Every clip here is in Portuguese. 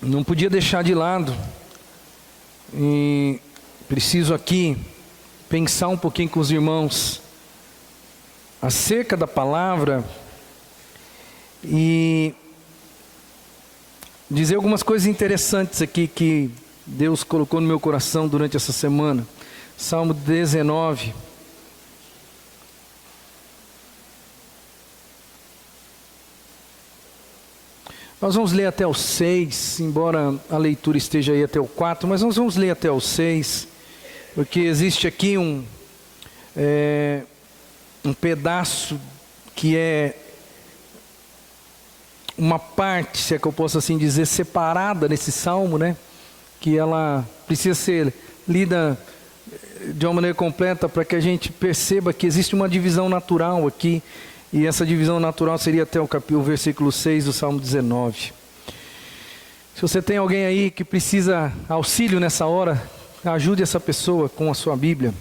não podia deixar de lado, e preciso aqui pensar um pouquinho com os irmãos acerca da palavra e dizer algumas coisas interessantes aqui que Deus colocou no meu coração durante essa semana. Salmo 19. Nós vamos ler até o 6, embora a leitura esteja aí até o 4, mas nós vamos ler até o 6, porque existe aqui um pedaço que é uma parte, se é que eu posso assim dizer, separada nesse salmo, né? Que ela precisa ser lida de uma maneira completa para que a gente perceba que existe uma divisão natural aqui. E essa divisão natural seria até o versículo 6 do Salmo 19. Se você tem alguém aí que precisa auxílio nessa hora, ajude essa pessoa com a sua Bíblia.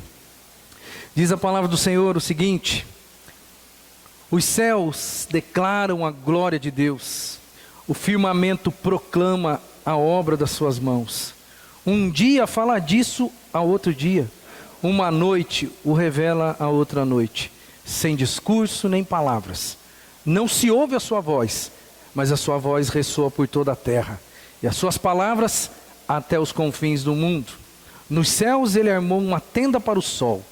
Diz a palavra do Senhor o seguinte: os céus declaram a glória de Deus, o firmamento proclama a obra das suas mãos. Um dia fala disso a outro dia, uma noite o revela a outra noite. Sem discurso nem palavras, não se ouve a sua voz, mas a sua voz ressoa por toda a terra, e as suas palavras até os confins do mundo. Nos céus ele armou uma tenda para o sol,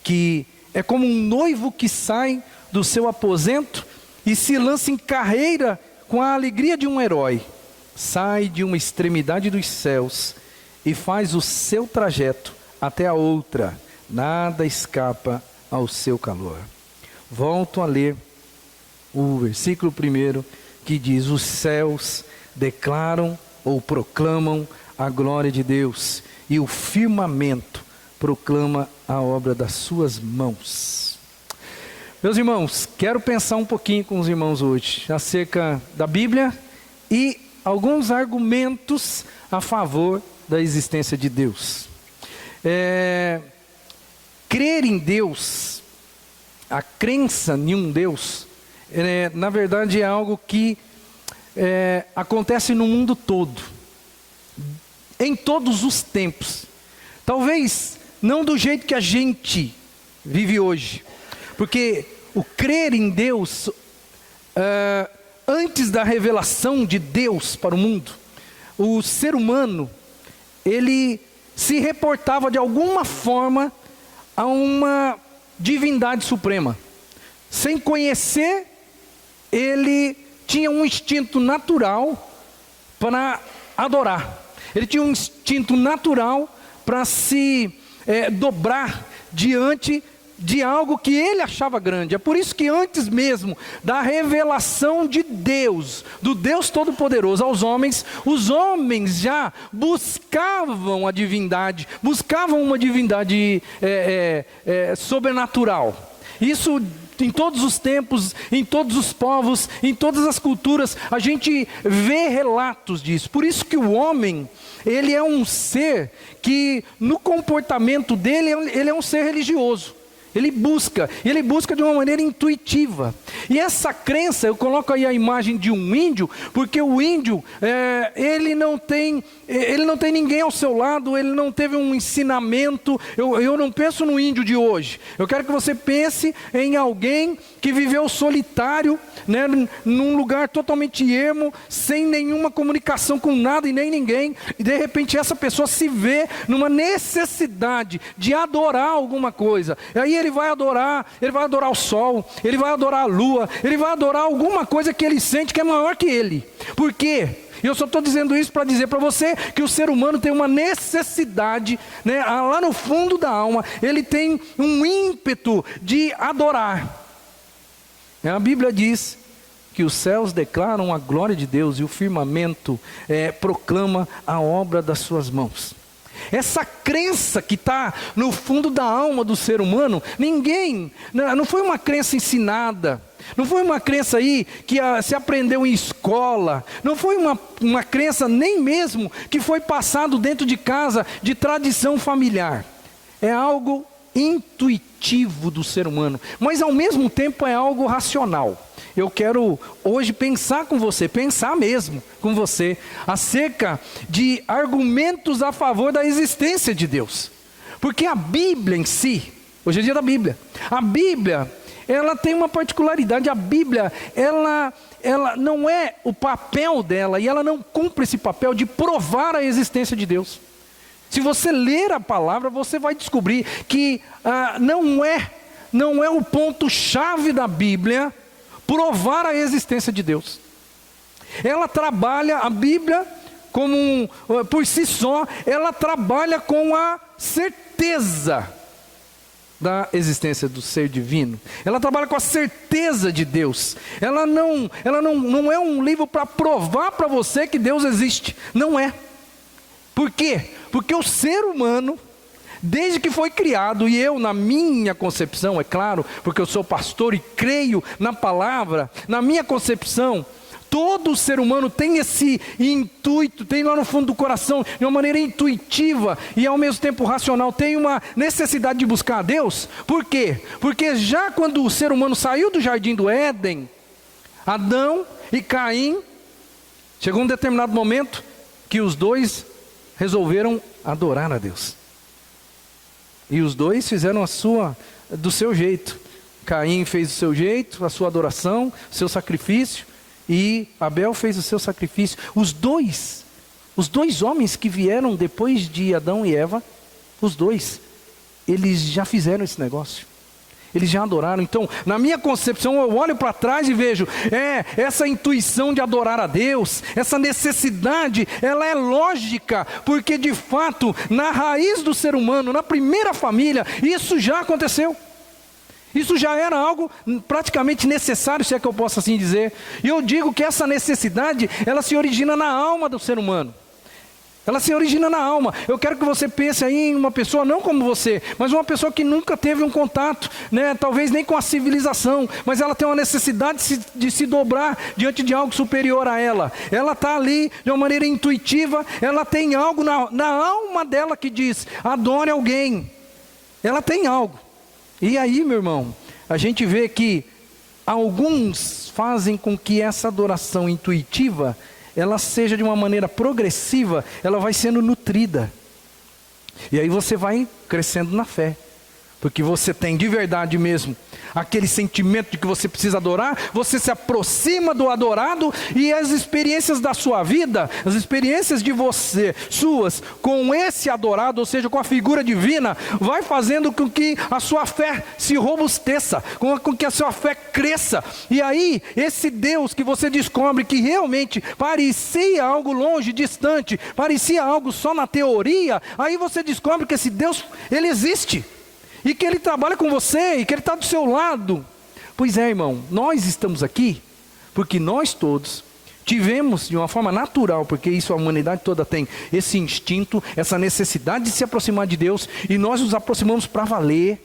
que é como um noivo que sai do seu aposento e se lança em carreira com a alegria de um herói. Sai de uma extremidade dos céus e faz o seu trajeto até a outra, nada escapa ao seu calor. Volto a ler o versículo 1 que diz: os céus declaram ou proclamam a glória de Deus, e o firmamento proclama a obra das suas mãos. Meus irmãos, quero pensar um pouquinho com os irmãos hoje acerca da Bíblia e alguns argumentos a favor da existência de Deus. Crer em Deus, a crença em um Deus, na verdade é algo que acontece no mundo todo, em todos os tempos. Talvez não do jeito que a gente vive hoje, porque o crer em Deus, antes da revelação de Deus para o mundo, o ser humano, ele se reportava de alguma forma a uma divindade suprema. Sem conhecer, ele tinha um instinto natural para adorar. Ele tinha um instinto natural para se dobrar diante de algo que ele achava grande. É por isso que antes mesmo da revelação de Deus, do Deus Todo-Poderoso aos homens, os homens já buscavam a divindade, buscavam uma divindade sobrenatural. Isso em todos os tempos, em todos os povos, em todas as culturas, a gente vê relatos disso. Por isso que o homem, ele é um ser que no comportamento dele, ele é um ser religioso. Ele busca de uma maneira intuitiva. E essa crença, eu coloco aí a imagem de um índio, porque o índio, ele não tem ninguém ao seu lado, ele não teve um ensinamento. Eu não penso no índio de hoje. Eu quero que você pense em alguém que viveu solitário, né, num lugar totalmente ermo, sem nenhuma comunicação com nada e nem ninguém. E de repente essa pessoa se vê numa necessidade de adorar alguma coisa. E aí ele vai adorar o sol, ele vai adorar a lua, ele vai adorar alguma coisa que ele sente que é maior que ele. Por quê? Eu só estou dizendo isso para dizer para você que o ser humano tem uma necessidade, né, lá no fundo da alma, ele tem um ímpeto de adorar. A Bíblia diz que os céus declaram a glória de Deus e o firmamento proclama a obra das suas mãos. Essa crença que está no fundo da alma do ser humano, não foi uma crença ensinada, não foi uma crença aí que se aprendeu em escola, não foi uma crença nem mesmo que foi passado dentro de casa de tradição familiar. É algo intuitivo do ser humano, mas ao mesmo tempo é algo racional. eu quero hoje pensar com você, pensar mesmo com você, acerca de argumentos a favor da existência de Deus. Porque a Bíblia em si, hoje é dia da Bíblia, a Bíblia, ela tem uma particularidade. A Bíblia, ela não é o papel dela, e ela não cumpre esse papel de provar a existência de Deus. Se você ler a palavra, você vai descobrir que não é o ponto-chave da Bíblia provar a existência de Deus. Ela trabalha, a Bíblia, por si só, ela trabalha com a certeza da existência do ser divino. Ela trabalha com a certeza de Deus. Ela não é um livro para provar para você que Deus existe. Não é. Por quê? Porque o ser humano, desde que foi criado, e eu, na minha concepção, é claro, porque eu sou pastor e creio na palavra, na minha concepção, todo ser humano tem esse intuito, tem lá no fundo do coração, de uma maneira intuitiva e ao mesmo tempo racional, tem uma necessidade de buscar a Deus. Por quê? Porque já quando o ser humano saiu do jardim do Éden, Adão e Caim, chegou um determinado momento que os dois resolveram adorar a Deus. E os dois fizeram do seu jeito. Caim fez do seu jeito, a sua adoração, o seu sacrifício, e Abel fez o seu sacrifício. Os dois homens que vieram depois de Adão e Eva, os dois, eles já fizeram esse negócio. Eles já adoraram. Então, na minha concepção, eu olho para trás e vejo, essa intuição de adorar a Deus, essa necessidade, ela é lógica, porque de fato, na raiz do ser humano, na primeira família, isso já aconteceu. Isso já era algo praticamente necessário, se é que eu posso assim dizer. E eu digo que essa necessidade, ela se origina na alma do ser humano. Ela se origina na alma. Eu quero que você pense aí em uma pessoa, não como você, mas uma pessoa que nunca teve um contato, talvez nem com a civilização, mas ela tem uma necessidade de se dobrar diante de algo superior a ela. Ela está ali de uma maneira intuitiva, ela tem algo na alma dela que diz, adore alguém. Ela tem algo. E aí, meu irmão, a gente vê que alguns fazem com que essa adoração intuitiva, ela seja de uma maneira progressiva, ela vai sendo nutrida. E aí você vai crescendo na fé. Porque você tem de verdade mesmo aquele sentimento de que você precisa adorar, você se aproxima do adorado, e as experiências da sua vida, as experiências de você, suas, com esse adorado, ou seja, com a figura divina, vai fazendo com que a sua fé se robusteça, com que a sua fé cresça. E aí, esse Deus que você descobre que realmente parecia algo longe, distante, parecia algo só na teoria, aí você descobre que esse Deus, ele existe. E que Ele trabalha com você, e que Ele está do seu lado. Pois é, irmão, nós estamos aqui, porque nós todos tivemos de uma forma natural, porque isso a humanidade toda tem, esse instinto, essa necessidade de se aproximar de Deus, e nós nos aproximamos para valer,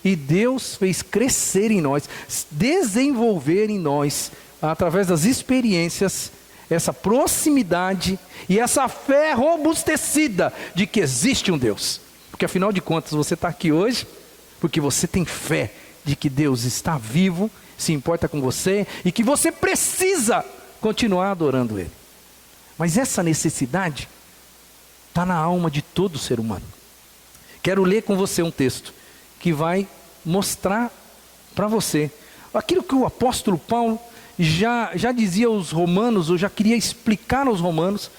e Deus fez crescer em nós, desenvolver em nós, através das experiências, essa proximidade, e essa fé robustecida, de que existe um Deus. Porque afinal de contas, você está aqui hoje, porque você tem fé de que Deus está vivo, se importa com você, e que você precisa continuar adorando Ele. Mas essa necessidade está na alma de todo ser humano. Quero ler com você um texto que vai mostrar para você aquilo que o apóstolo Paulo já dizia aos romanos, ou já queria explicar aos romanos,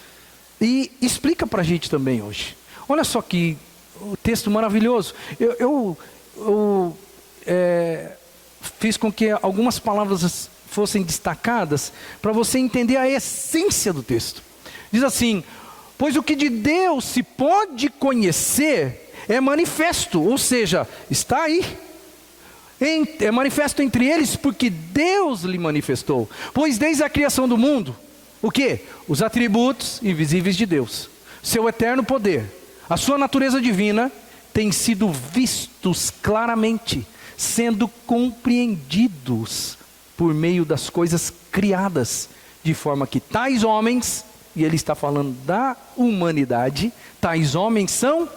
e explica para a gente também hoje. Olha só que o texto maravilhoso. Eu fiz com que algumas palavras fossem destacadas para você entender a essência do texto. Diz assim: pois o que de Deus se pode conhecer é manifesto, ou seja, está aí. É manifesto entre eles porque Deus lhe manifestou. Pois desde a criação do mundo, o quê? Os atributos invisíveis de Deus, seu eterno poder, a sua natureza divina, têm sido vistos claramente, sendo compreendidos por meio das coisas criadas, de forma que tais homens, e ele está falando da humanidade, tais homens são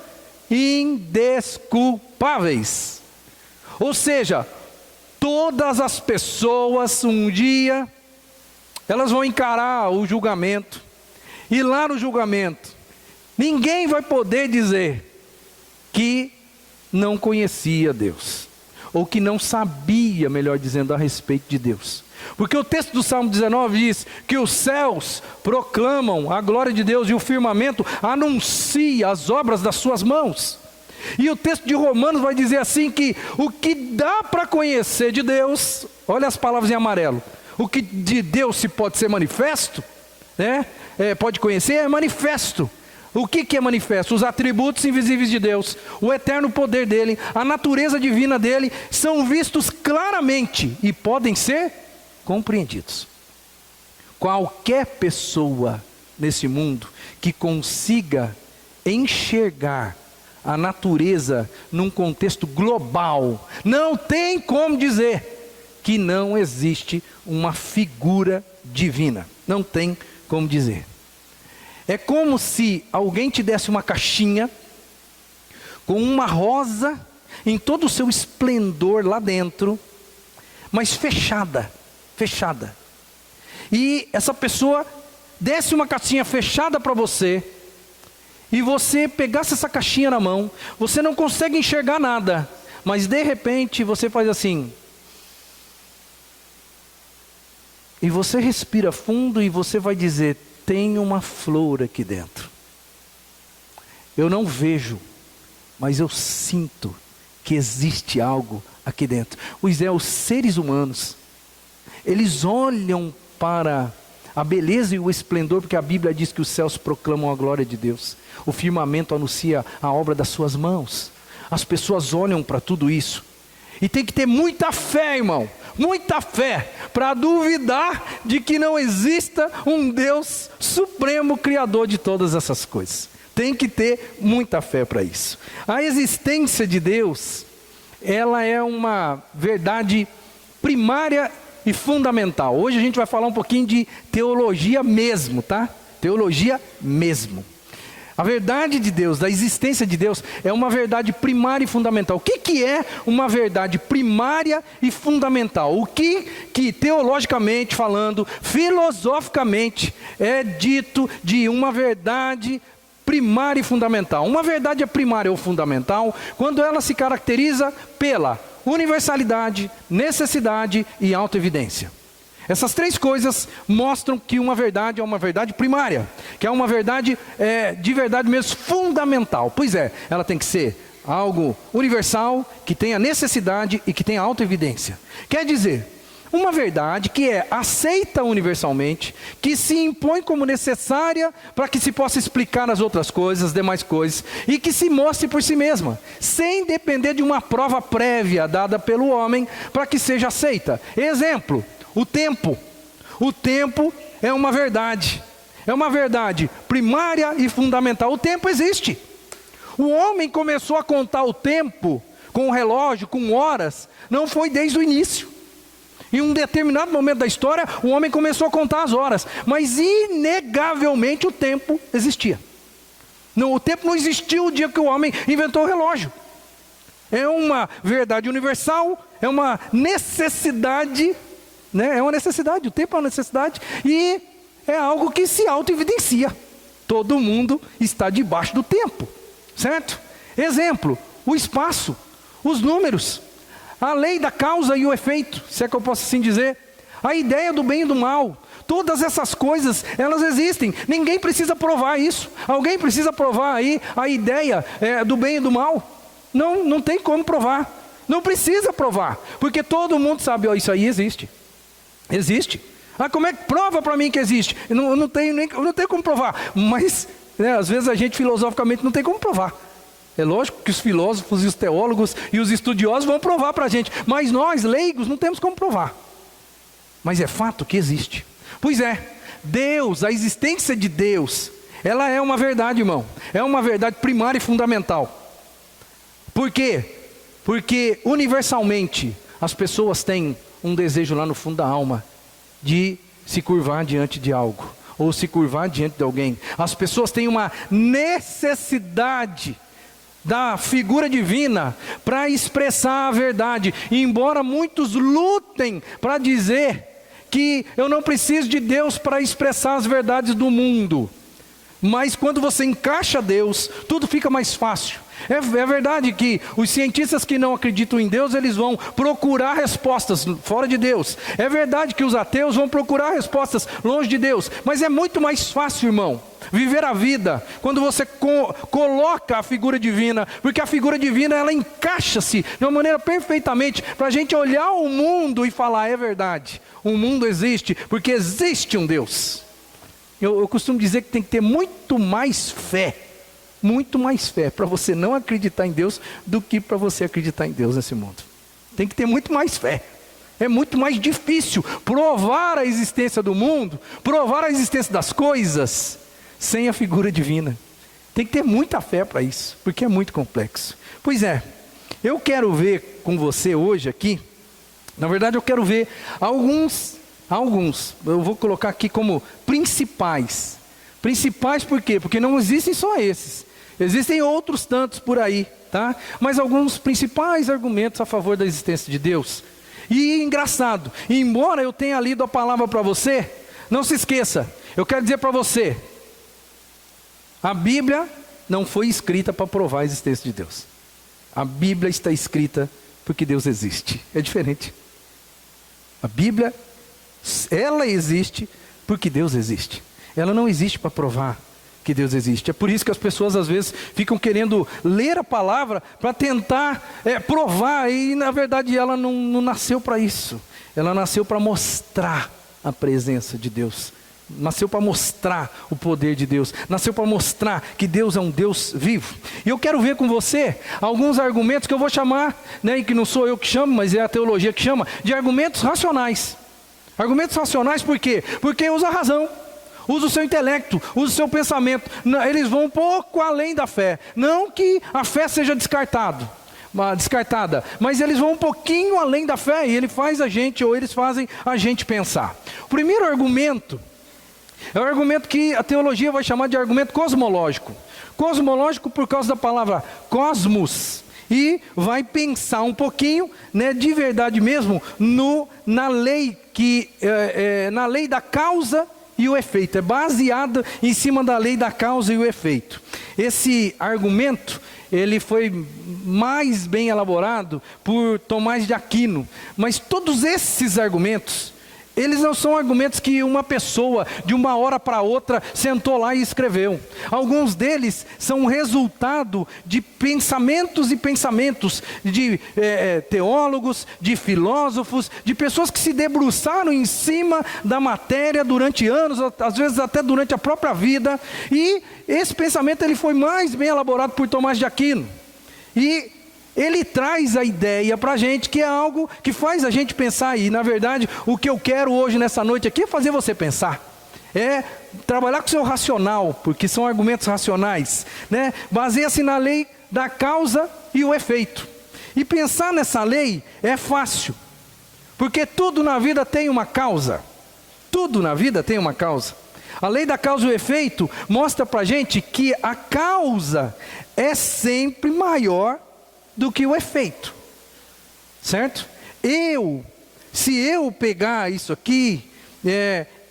indesculpáveis. Ou seja, Todas as pessoas um dia, elas vão encarar o julgamento. E lá no julgamento, ninguém vai poder dizer que não conhecia Deus, ou que não sabia, melhor dizendo, a respeito de Deus. Porque o texto do Salmo 19 diz que os céus proclamam a glória de Deus e o firmamento anuncia as obras das suas mãos. E o texto de Romanos vai dizer assim que o que dá para conhecer de Deus, olha as palavras em amarelo, o que de Deus se pode ser manifesto, né? Pode conhecer, é manifesto. O que é manifesto? Os atributos invisíveis de Deus, o eterno poder dele, a natureza divina dele, são vistos claramente e podem ser compreendidos. Qualquer pessoa nesse mundo que consiga enxergar a natureza num contexto global, não tem como dizer que não existe uma figura divina. Não tem como dizer. É como se alguém te desse uma caixinha com uma rosa em todo o seu esplendor lá dentro, mas fechada. E essa pessoa desse uma caixinha fechada para você, e você pegasse essa caixinha na mão, você não consegue enxergar nada, mas de repente você faz assim, e você respira fundo e você vai dizer: tem uma flor aqui dentro. Eu não vejo, mas eu sinto que existe algo aqui dentro. Os seres humanos, eles olham para a beleza e o esplendor, porque a Bíblia diz que os céus proclamam a glória de Deus, o firmamento anuncia a obra das suas mãos. As pessoas olham para tudo isso, e tem que ter muita fé, irmão, muita fé, para duvidar de que não exista um Deus supremo, criador de todas essas coisas. Tem que ter muita fé para isso. A existência de Deus, ela é uma verdade primária e fundamental. Hoje a gente vai falar um pouquinho de teologia mesmo, tá? Teologia mesmo. A verdade de Deus, da existência de Deus, é uma verdade primária e fundamental. O que é uma verdade primária e fundamental? O que teologicamente falando, filosoficamente, é dito de uma verdade primária e fundamental? Uma verdade é primária ou fundamental quando ela se caracteriza pela universalidade, necessidade e autoevidência. Essas três coisas mostram que uma verdade é uma verdade primária, que é uma verdade de verdade mesmo fundamental. Pois é, ela tem que ser algo universal, que tenha necessidade e que tenha autoevidência. Quer dizer, uma verdade que é aceita universalmente, que se impõe como necessária para que se possa explicar as outras coisas, as demais coisas, e que se mostre por si mesma, sem depender de uma prova prévia dada pelo homem para que seja aceita. Exemplo: o tempo. O tempo é uma verdade primária e fundamental. O tempo existe. O homem começou a contar o tempo com o relógio, com horas, não foi desde o início. Em um determinado momento da história, o homem começou a contar as horas, mas inegavelmente o tempo existia. Não, o tempo não existiu o dia que o homem inventou o relógio. É uma verdade universal, é uma necessidade, né? É uma necessidade, o tempo é uma necessidade e é algo que se auto-evidencia. Todo mundo está debaixo do tempo, certo? Exemplo: o espaço, os números, a lei da causa e o efeito, se é que eu posso assim dizer, a ideia do bem e do mal, todas essas coisas, elas existem. Ninguém precisa provar isso. Alguém precisa provar aí a ideia do bem e do mal? Não tem como provar. Não precisa provar, porque todo mundo sabe: ó, isso aí existe. Existe. Ah, como é que prova para mim que existe? Eu não tenho como provar. Mas, às vezes a gente filosoficamente não tem como provar. É lógico que os filósofos e os teólogos e os estudiosos vão provar para a gente, mas nós, leigos, não temos como provar. Mas é fato que existe. Pois é, Deus, a existência de Deus, ela é uma verdade, irmão. É uma verdade primária e fundamental. Por quê? Porque universalmente as pessoas têm um desejo lá no fundo da alma de se curvar diante de algo, ou se curvar diante de alguém. As pessoas têm uma necessidade da figura divina para expressar a verdade. E embora muitos lutem para dizer que eu não preciso de Deus para expressar as verdades do mundo, mas quando você encaixa Deus, tudo fica mais fácil. É verdade que os cientistas que não acreditam em Deus, eles vão procurar respostas fora de Deus. É verdade que os ateus vão procurar respostas longe de Deus. Mas é muito mais fácil, irmão, viver a vida quando você coloca a figura divina. Porque a figura divina, ela encaixa-se de uma maneira perfeitamente para a gente olhar o mundo e falar, é verdade, o mundo existe porque existe um Deus. Eu costumo dizer que tem que ter muito mais fé para você não acreditar em Deus do que para você acreditar em Deus nesse mundo. Tem que ter muito mais fé. É muito mais difícil provar a existência do mundo, provar a existência das coisas, sem a figura divina. Tem que ter muita fé para isso, porque é muito complexo. Pois é, eu quero ver com você hoje aqui, na verdade eu quero ver alguns, eu vou colocar aqui como principais. Principais por quê? Porque não existem só esses. Existem outros tantos por aí, tá? Mas alguns principais argumentos a favor da existência de Deus. E engraçado, embora eu tenha lido a palavra para você, não se esqueça, eu quero dizer para você, a Bíblia não foi escrita para provar a existência de Deus. A Bíblia está escrita porque Deus existe. É diferente. A Bíblia, ela existe porque Deus existe. Ela não existe para provar que Deus existe. É por isso que as pessoas às vezes ficam querendo ler a palavra para tentar provar, e na verdade ela não nasceu para isso. Ela nasceu para mostrar a presença de Deus. Nasceu para mostrar o poder de Deus. Nasceu para mostrar que Deus é um Deus vivo. E eu quero ver com você alguns argumentos que eu vou chamar, e que não sou eu que chamo, mas é a teologia que chama, de argumentos racionais. Argumentos racionais por quê? Porque usa a razão. Usa o seu intelecto, usa o seu pensamento. Eles vão um pouco além da fé. Não que a fé seja descartada, mas eles vão um pouquinho além da fé e ele faz a gente, ou eles fazem a gente pensar. O primeiro argumento é o argumento que a teologia vai chamar de argumento cosmológico. Cosmológico por causa da palavra cosmos. E vai pensar um pouquinho, de verdade mesmo, na lei na lei da causa e o efeito. É baseado em cima da lei da causa e o efeito. Esse argumento, ele foi mais bem elaborado por Tomás de Aquino. Mas todos esses argumentos, eles não são argumentos que uma pessoa, de uma hora para outra, sentou lá e escreveu. Alguns deles são resultado de pensamentos e pensamentos de teólogos, de filósofos, de pessoas que se debruçaram em cima da matéria durante anos, às vezes até durante a própria vida. E esse pensamento ele foi mais bem elaborado por Tomás de Aquino. E ele traz a ideia para a gente que é algo que faz a gente pensar. E na verdade o que eu quero hoje nessa noite aqui é fazer você pensar. É trabalhar com o seu racional, porque são argumentos racionais. Baseia-se na lei da causa e o efeito. E pensar nessa lei é fácil. Porque tudo na vida tem uma causa. Tudo na vida tem uma causa. A lei da causa e o efeito mostra para a gente que a causa é sempre maior do que o efeito, certo? Se eu pegar isso aqui,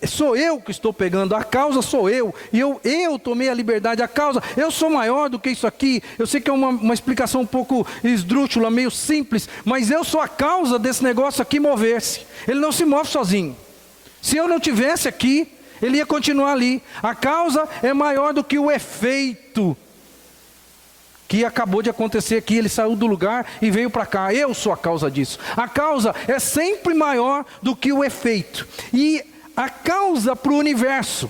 sou eu que estou pegando, a causa sou eu, e eu tomei a liberdade, a causa, eu sou maior do que isso aqui. Eu sei que é uma explicação um pouco esdrúxula, meio simples, mas eu sou a causa desse negócio aqui mover-se. Ele não se move sozinho. Se eu não tivesse aqui, ele ia continuar ali. A causa é maior do que o efeito que acabou de acontecer aqui. Ele saiu do lugar e veio para cá. Eu sou a causa disso. A causa é sempre maior do que o efeito. E a causa para o universo,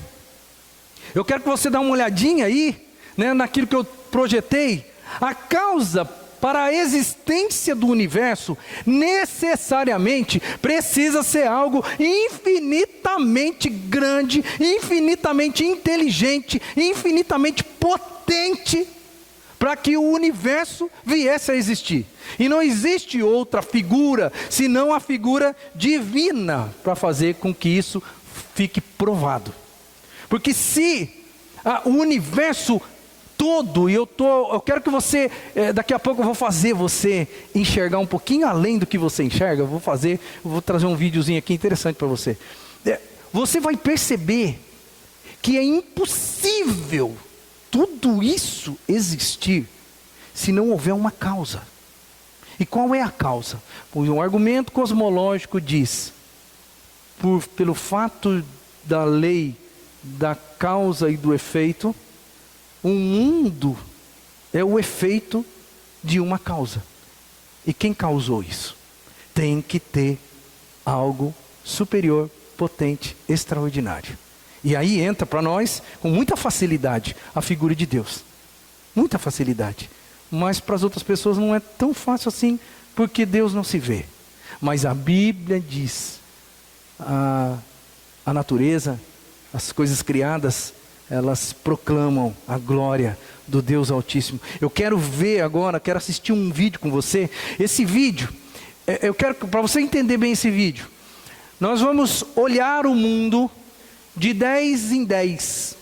eu quero que você dê uma olhadinha aí, naquilo que eu projetei. A causa para a existência do universo necessariamente precisa ser algo infinitamente grande, infinitamente inteligente, infinitamente potente, para que o universo viesse a existir. E não existe outra figura, senão a figura divina, para fazer com que isso fique provado. Porque se o universo todo, e eu quero que você, daqui a pouco eu vou fazer você enxergar um pouquinho além do que você enxerga. Eu vou trazer um videozinho aqui interessante para você. Você vai perceber que é impossível tudo isso existir se não houver uma causa. E qual é a causa? Pois um argumento cosmológico diz, pelo fato da lei da causa e do efeito, o mundo é o efeito de uma causa. E quem causou isso? Tem que ter algo superior, potente, extraordinário. E aí entra para nós, com muita facilidade, a figura de Deus. Muita facilidade. Mas para as outras pessoas não é tão fácil assim, porque Deus não se vê. Mas a Bíblia diz, a natureza, as coisas criadas, elas proclamam a glória do Deus Altíssimo. Eu quero ver agora, quero assistir um vídeo com você. Esse vídeo, eu quero, para você entender bem esse vídeo, nós vamos olhar o mundo de 10 em 10.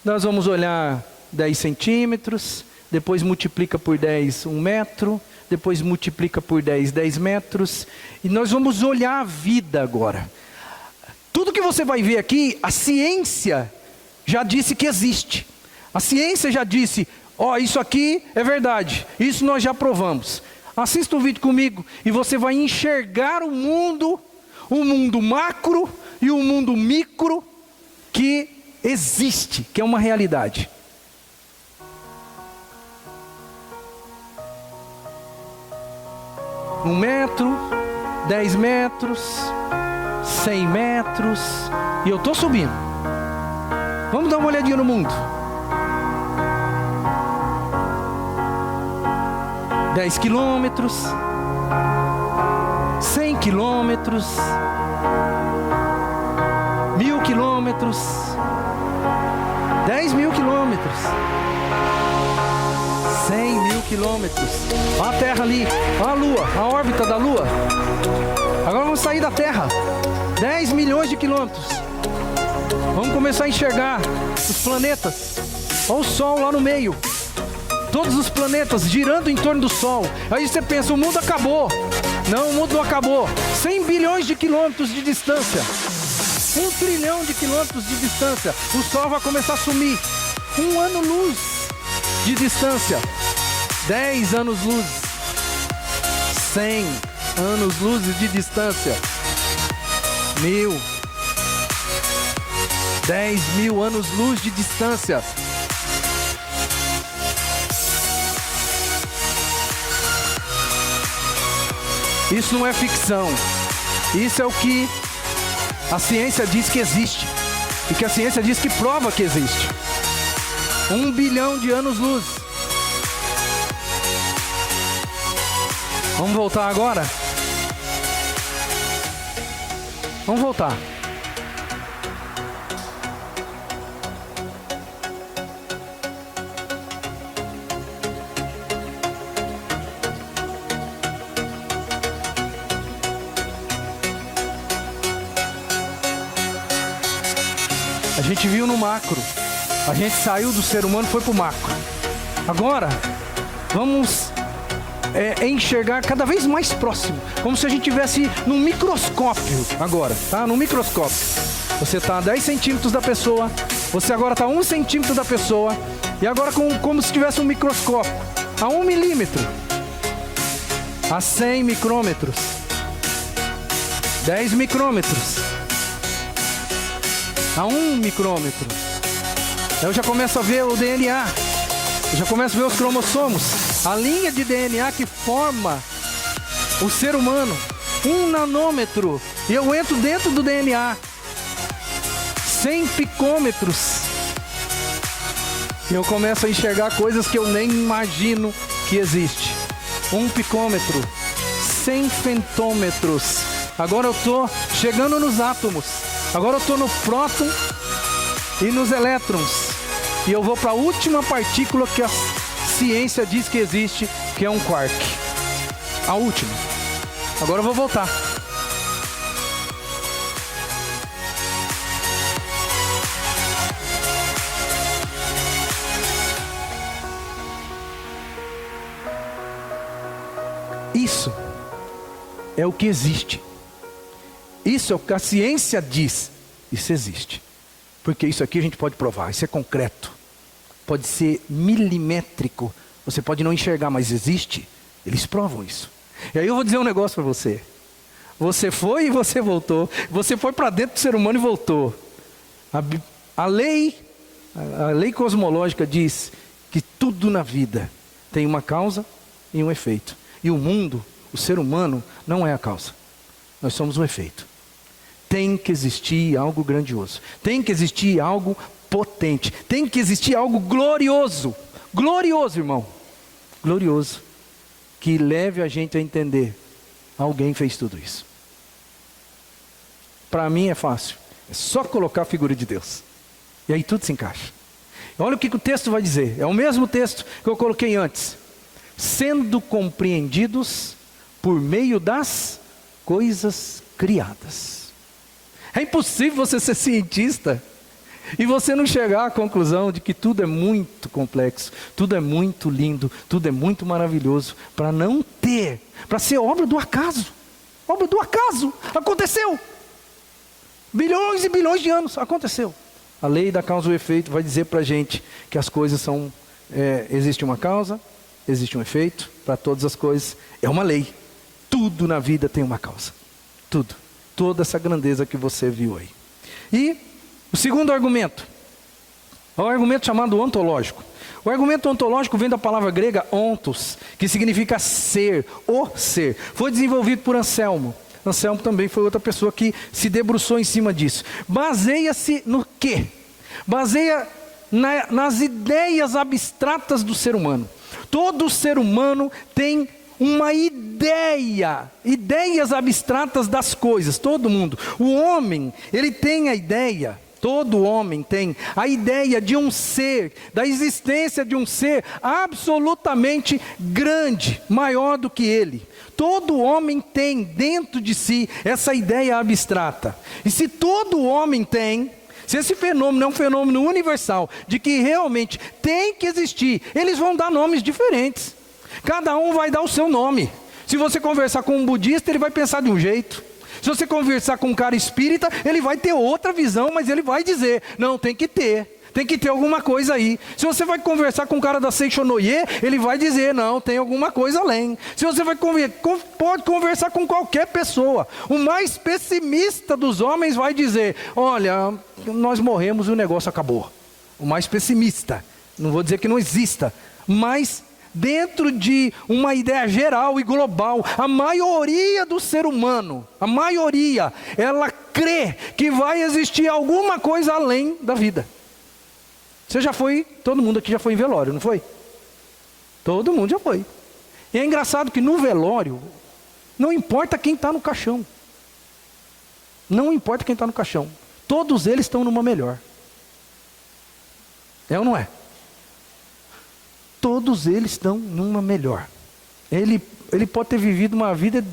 Nós vamos olhar 10 centímetros, depois multiplica por 10, 1 metro, depois multiplica por 10, 10 metros, e nós vamos olhar a vida agora. Tudo que você vai ver aqui, a ciência já disse que existe. A ciência já disse, isso aqui é verdade, isso nós já provamos. Assista o vídeo comigo e você vai enxergar o mundo macro e o mundo micro que existe, que é uma realidade. Um metro, 10 metros, 100 metros, e eu estou subindo. Vamos dar uma olhadinha no mundo. 10 quilômetros, 100 quilômetros, 1000 quilômetros, 10.000 quilômetros, 100.000 quilômetros. Olha a Terra ali, olha a Lua, a órbita da Lua. Agora vamos sair da Terra, 10 milhões de quilômetros. Vamos começar a enxergar os planetas. Olha o Sol lá no meio. Todos os planetas girando em torno do Sol. Aí você pensa, o mundo acabou. Não, o mundo não acabou. 100 bilhões de quilômetros de distância. 1 trilhão de quilômetros de distância. O Sol vai começar a sumir. 1 ano-luz de distância. 10 anos-luz. 100 anos-luz de distância. 1000. 10.000 anos-luz de distância. Isso não é ficção. Isso é o que a ciência diz que existe. E que a ciência diz que prova que existe. 1 bilhão de anos-luz. Vamos voltar agora? Vamos voltar. A gente viu no macro. A gente saiu do ser humano e foi para o macro. Agora, vamos enxergar cada vez mais próximo. Como se a gente estivesse num microscópio agora, tá? Num microscópio. Você está a 10 centímetros da pessoa. Você agora está a 1 centímetro da pessoa. E agora como se tivesse um microscópio. A 1 milímetro. A 100 micrômetros. 10 micrômetros. A 1 micrômetro. Eu já começo a ver o DNA. Eu já começo a ver os cromossomos. A linha de DNA que forma o ser humano. 1 nanômetro. E eu entro dentro do DNA. 100 picômetros. E eu começo a enxergar coisas que eu nem imagino que existe. 1 picômetro. 100 femtômetros. Agora eu estou chegando nos átomos. Agora eu estou no próton e nos elétrons. E eu vou para a última partícula que a ciência diz que existe, que é um quark. A última. Agora eu vou voltar. Isso é o que existe. Isso é o que a ciência diz. Isso existe. Porque isso aqui a gente pode provar. Isso é concreto. Pode ser milimétrico. Você pode não enxergar, mas existe. Eles provam isso. E aí eu vou dizer um negócio para você. Você foi e você voltou. Você foi para dentro do ser humano e voltou. A lei cosmológica diz que tudo na vida tem uma causa e um efeito. E o mundo, o ser humano, não é a causa. Nós somos um efeito. Tem que existir algo grandioso. Tem que existir algo potente. Tem que existir algo glorioso. Glorioso, irmão. Glorioso. Que leve a gente a entender. Alguém fez tudo isso. Para mim é fácil. É só colocar a figura de Deus. E aí tudo se encaixa. Olha o que o texto vai dizer. É o mesmo texto que eu coloquei antes. Sendo compreendidos por meio das coisas criadas. É impossível você ser cientista e você não chegar à conclusão de que tudo é muito complexo, tudo é muito lindo, tudo é muito maravilhoso, para não ter, para ser obra do acaso. Obra do acaso. Aconteceu. Bilhões e bilhões de anos. Aconteceu. A lei da causa e o efeito vai dizer para a gente que as coisas são... existe uma causa, existe um efeito para todas as coisas. É uma lei. Tudo na vida tem uma causa. Tudo. Toda essa grandeza que você viu aí. E o segundo argumento. É um argumento chamado ontológico. O argumento ontológico vem da palavra grega ontos, que significa ser, o ser. Foi desenvolvido por Anselmo. Anselmo também foi outra pessoa que se debruçou em cima disso. Baseia-se no quê? Baseia nas ideias abstratas do ser humano. Todo ser humano tem uma ideia, ideias abstratas das coisas, todo mundo. O homem, ele tem a ideia, todo homem tem a ideia de um ser, da existência de um ser absolutamente grande, maior do que ele. Todo homem tem dentro de si essa ideia abstrata. E se todo homem tem, se esse fenômeno é um fenômeno universal, de que realmente tem que existir, eles vão dar nomes diferentes. Cada um vai dar o seu nome. Se você conversar com um budista, ele vai pensar de um jeito. Se você conversar com um cara espírita, ele vai ter outra visão, mas ele vai dizer, não, tem que ter alguma coisa aí. Se você vai conversar com um cara da Seixonoye, ele vai dizer, não, tem alguma coisa além. Se você pode conversar com qualquer pessoa. O mais pessimista dos homens vai dizer, olha, nós morremos e o negócio acabou. O mais pessimista, não vou dizer que não exista, mas dentro de uma ideia geral e global, a maioria do ser humano, a maioria, ela crê que vai existir alguma coisa além da vida. Você já foi, todo mundo aqui já foi em velório, não foi? Todo mundo já foi. E é engraçado que no velório, não importa quem está no caixão. Não importa quem está no caixão. Todos eles estão numa melhor. É ou não é? Todos eles estão numa melhor. Ele pode ter vivido uma vida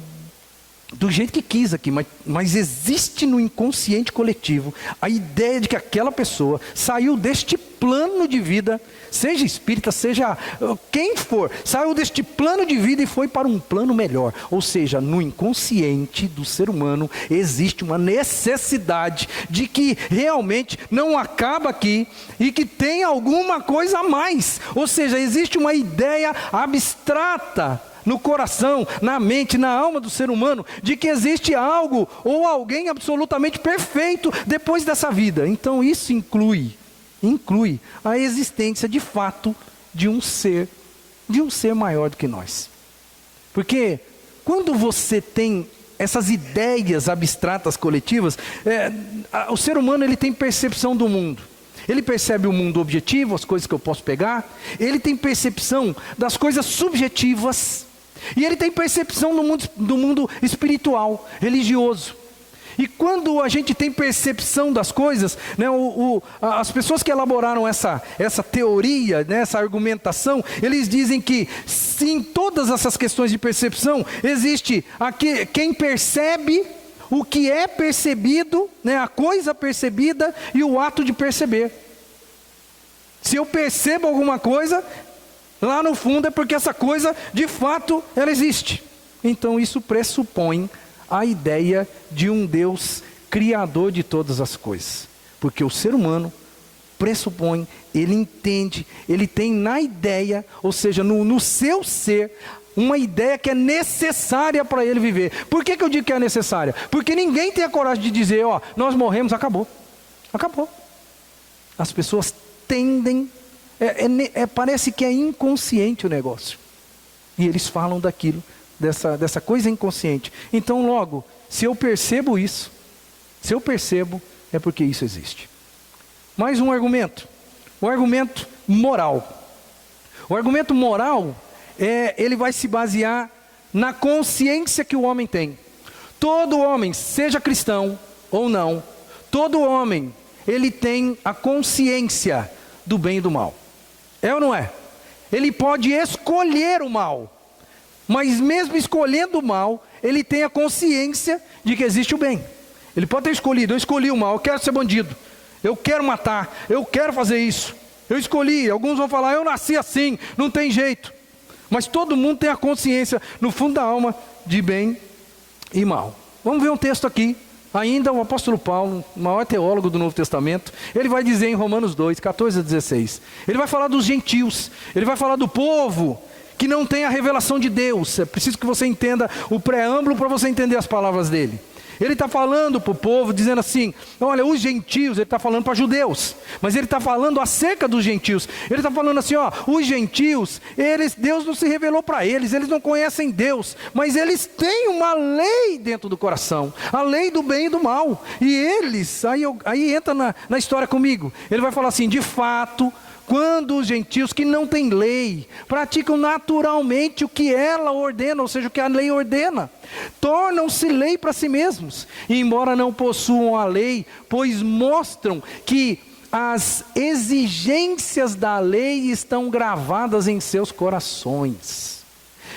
do jeito que quis aqui, mas existe no inconsciente coletivo a ideia de que aquela pessoa saiu deste plano de vida, seja espírita, seja quem for, saiu deste plano de vida e foi para um plano melhor. Ou seja, no inconsciente do ser humano existe uma necessidade de que realmente não acaba aqui e que tem alguma coisa a mais. Ou seja, existe uma ideia abstrata no coração, na mente, na alma do ser humano, de que existe algo ou alguém absolutamente perfeito depois dessa vida. Então isso inclui a existência de fato de um ser maior do que nós. Porque quando você tem essas ideias abstratas coletivas, o ser humano ele tem percepção do mundo. Ele percebe o mundo objetivo, as coisas que eu posso pegar. Ele tem percepção das coisas subjetivas. E ele tem percepção do mundo espiritual, religioso. E quando a gente tem percepção das coisas, né, as pessoas que elaboraram essa teoria, né, essa argumentação, eles dizem que sim, todas essas questões de percepção, existe aqui quem percebe o que é percebido, né, a coisa percebida e o ato de perceber. Se eu percebo alguma coisa, lá no fundo é porque essa coisa, de fato, ela existe. então isso pressupõe a ideia de um Deus criador de todas as coisas. Porque o ser humano pressupõe, ele entende, ele tem na ideia, ou seja, no seu ser, uma ideia que é necessária para ele viver. Por que eu digo que é necessária? Porque ninguém tem a coragem de dizer, ó, nós morremos, acabou. Acabou. As pessoas tendem, parece que é inconsciente o negócio. E eles falam daquilo, dessa coisa inconsciente. Então logo, se eu percebo isso, é porque isso existe. Mais um argumento. O argumento moral. O argumento moral, ele vai se basear na consciência que o homem tem. Todo homem, seja cristão ou não, todo homem, ele tem a consciência do bem e do mal. É ou não é? Ele pode escolher o mal, mas mesmo escolhendo o mal, ele tem a consciência de que existe o bem. Ele pode ter escolhido, eu escolhi o mal, eu quero ser bandido, eu quero matar, eu quero fazer isso. Eu escolhi, alguns vão falar, eu nasci assim, não tem jeito. Mas todo mundo tem a consciência, no fundo da alma, de bem e mal. Vamos ver um texto aqui. Ainda o apóstolo Paulo, o maior teólogo do Novo Testamento, ele vai dizer em Romanos 2, 14 a 16. Ele vai falar dos gentios, ele vai falar do povo que não tem a revelação de Deus. É preciso que você entenda o preâmbulo para você entender as palavras dele. Ele está falando para o povo, dizendo assim, olha, os gentios, ele está falando para judeus, mas ele está falando acerca dos gentios. Ele está falando assim, ó, os gentios, Deus não se revelou para eles não conhecem Deus, mas eles têm uma lei dentro do coração, a lei do bem e do mal. E eles, aí entra na história comigo, ele vai falar assim, de fato, quando os gentios que não têm lei, praticam naturalmente o que ela ordena, ou seja, o que a lei ordena, tornam-se lei para si mesmos, e embora não possuam a lei, pois mostram que as exigências da lei estão gravadas em seus corações.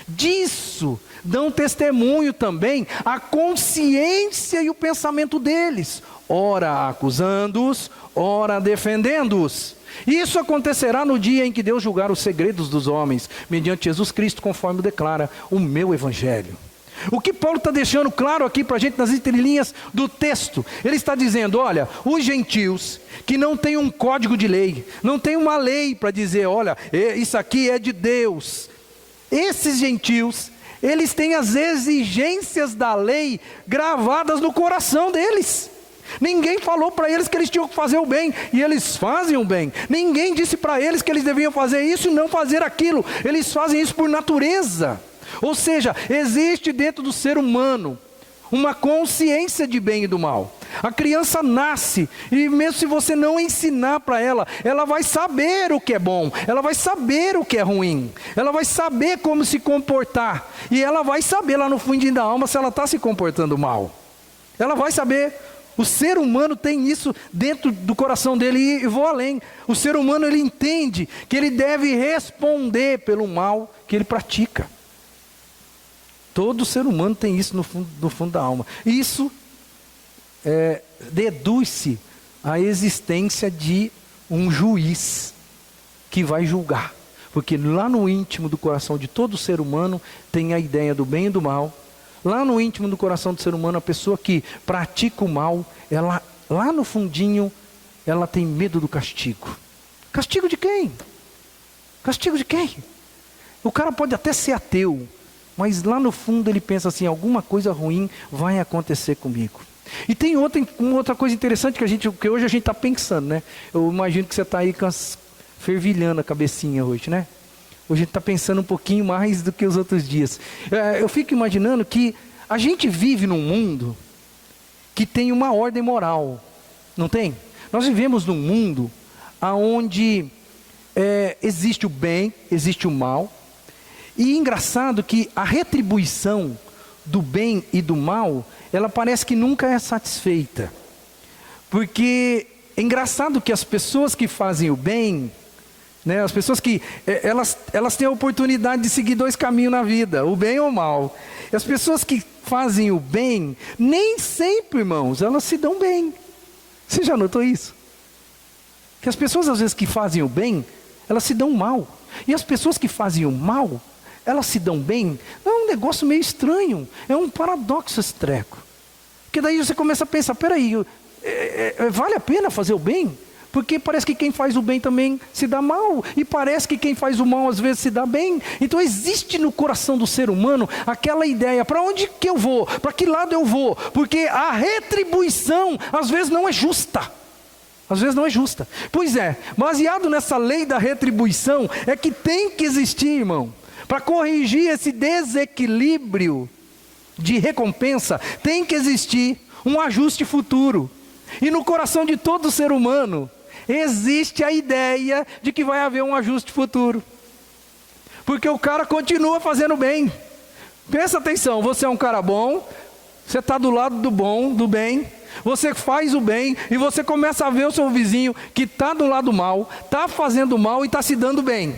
Disso dão testemunho também a consciência e o pensamento deles, ora acusando-os, ora defendendo-os. Isso acontecerá no dia em que Deus julgar os segredos dos homens, mediante Jesus Cristo, conforme declara o meu Evangelho. O que Paulo está deixando claro aqui para a gente nas entrelinhas do texto, ele está dizendo, olha, os gentios que não têm um código de lei, não tem uma lei para dizer, olha, isso aqui é de Deus. Esses gentios, eles têm as exigências da lei gravadas no coração deles. Ninguém falou para eles que eles tinham que fazer o bem, e eles fazem o bem. Ninguém disse para eles que eles deviam fazer isso e não fazer aquilo. Eles fazem isso por natureza. Ou seja, existe dentro do ser humano uma consciência de bem e do mal. A criança nasce, e mesmo se você não ensinar para ela, ela vai saber o que é bom, ela vai saber o que é ruim, ela vai saber como se comportar, e ela vai saber lá no fundinho da alma se ela está se comportando mal. Ela vai saber. O ser humano tem isso dentro do coração dele, e vou além. O ser humano, ele entende que ele deve responder pelo mal que ele pratica. Todo ser humano tem isso no fundo da alma. Isso deduz-se a existência de um juiz que vai julgar. Porque lá no íntimo do coração de todo ser humano tem a ideia do bem e do mal. Lá no íntimo do coração do ser humano, a pessoa que pratica o mal, ela, lá no fundinho, ela tem medo do castigo. Castigo de quem? Castigo de quem? O cara pode até ser ateu, mas lá no fundo ele pensa assim, alguma coisa ruim vai acontecer comigo. E tem uma outra coisa interessante que hoje a gente está pensando, né? Eu imagino que você está aí fervilhando a cabecinha hoje, né? Hoje a gente está pensando um pouquinho mais do que os outros dias. Eu fico imaginando que a gente vive num mundo que tem uma ordem moral, não tem? Nós vivemos num mundo onde existe o bem, existe o mal. E engraçado que a retribuição do bem e do mal, ela parece que nunca é satisfeita. Porque é engraçado que as pessoas que fazem o bem, né, as pessoas que elas têm a oportunidade de seguir dois caminhos na vida, o bem ou o mal. E as pessoas que fazem o bem, nem sempre, irmãos, elas se dão bem. Você já notou isso? Que as pessoas às vezes que fazem o bem, elas se dão mal. E as pessoas que fazem o mal, elas se dão bem, não negócio meio estranho, é um paradoxo esse treco. Porque daí você começa a pensar, peraí, vale a pena fazer o bem? Porque parece que quem faz o bem também se dá mal, e parece que quem faz o mal às vezes se dá bem. Então existe no coração do ser humano aquela ideia, para onde que eu vou? Para que lado eu vou? Porque a retribuição às vezes não é justa. Às vezes não é justa. Pois é, baseado nessa lei da retribuição, é que tem que existir, irmão, para corrigir esse desequilíbrio de recompensa, tem que existir um ajuste futuro. E no coração de todo ser humano, existe a ideia de que vai haver um ajuste futuro. Porque o cara continua fazendo bem. Presta atenção, você é um cara bom, você está do lado do bom, do bem, você faz o bem, e você começa a ver o seu vizinho que está do lado mal, está fazendo mal e está se dando bem.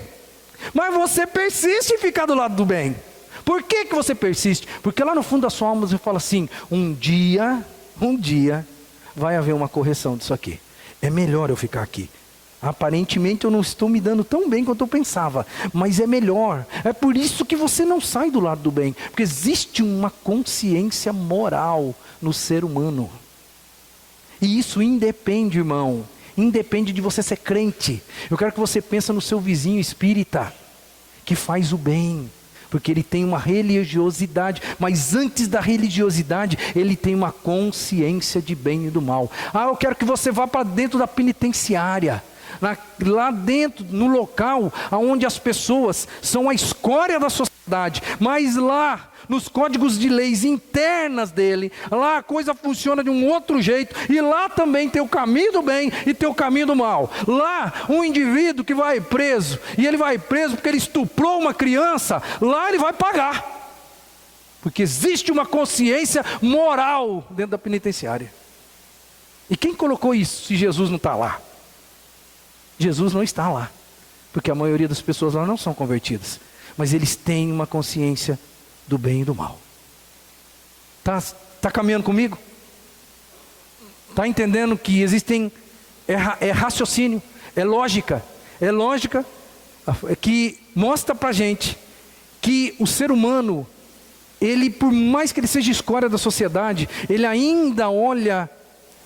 Mas você persiste em ficar do lado do bem. Por que que você persiste? Porque lá no fundo da sua alma você fala assim, um dia, vai haver uma correção disso aqui. É melhor eu ficar aqui. Aparentemente eu não estou me dando tão bem quanto eu pensava, mas é melhor. É por isso que você não sai do lado do bem, porque existe uma consciência moral no ser humano. E isso independe, irmão, independe de você ser crente. Eu quero que você pense no seu vizinho espírita, que faz o bem, porque ele tem uma religiosidade, mas antes da religiosidade, ele tem uma consciência de bem e do mal. Eu quero que você vá para dentro da penitenciária, lá dentro, no local onde as pessoas são a escória da sociedade, mas lá, nos códigos de leis internas dele, lá a coisa funciona de um outro jeito, e lá também tem o caminho do bem e tem o caminho do mal. Lá, um indivíduo que vai preso, e ele vai preso porque ele estuprou uma criança, lá ele vai pagar, porque existe uma consciência moral dentro da penitenciária. E quem colocou isso, se Jesus não está lá? Jesus não está lá, porque a maioria das pessoas lá não são convertidas, mas eles têm uma consciência do bem e do mal. Tá caminhando comigo? Tá entendendo que existem, é raciocínio, é lógica que mostra pra gente que o ser humano, ele, por mais que ele seja escória da sociedade, ele ainda olha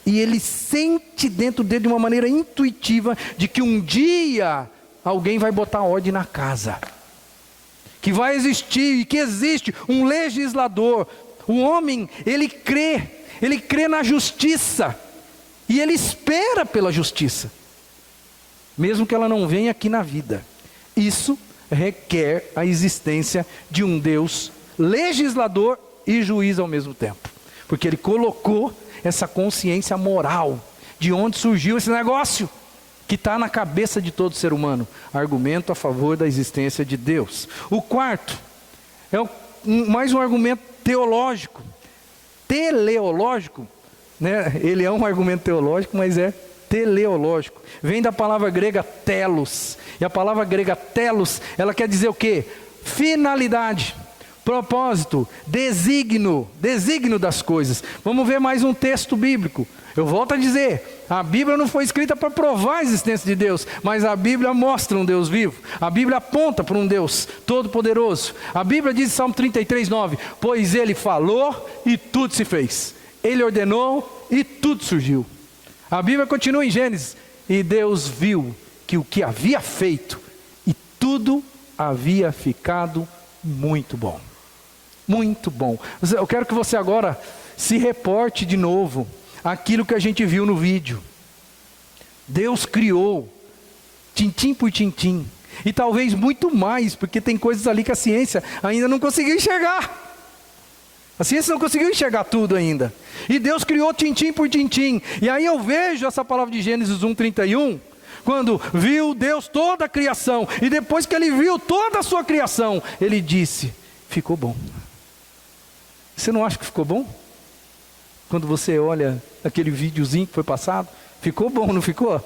e ele sente dentro dele de uma maneira intuitiva de que um dia alguém vai botar ordem na casa, que vai existir e que existe um legislador. O homem, ele crê na justiça, e ele espera pela justiça, mesmo que ela não venha aqui na vida. Isso requer a existência de um Deus legislador e juiz ao mesmo tempo, porque ele colocou essa consciência moral. De onde surgiu esse negócio que está na cabeça de todo ser humano? Argumento a favor da existência de Deus. O quarto é mais um argumento teológico, teleológico, né? Ele é um argumento teológico, mas é teleológico. Vem da palavra grega telos, e a palavra grega telos, ela quer dizer o quê? Finalidade, propósito, desígnio das coisas. Vamos ver mais um texto bíblico. Eu volto a dizer, a Bíblia não foi escrita para provar a existência de Deus, mas a Bíblia mostra um Deus vivo. A Bíblia aponta para um Deus todo-poderoso. A Bíblia diz em Salmo 33:9, pois Ele falou e tudo se fez. Ele ordenou e tudo surgiu. A Bíblia continua em Gênesis, e Deus viu que o que havia feito, e tudo havia ficado muito bom. Muito bom. Eu quero que você agora se reporte de novo aquilo que a gente viu no vídeo. Deus criou, tintim por tintim, e talvez muito mais, porque tem coisas ali que a ciência ainda não conseguiu enxergar. A ciência não conseguiu enxergar tudo ainda. E Deus criou tintim por tintim. E aí eu vejo essa palavra de Gênesis 1:31, quando viu Deus toda a criação, e depois que Ele viu toda a sua criação, Ele disse, ficou bom. Você não acha que ficou bom? Quando você olha aquele videozinho que foi passado, ficou bom, não ficou?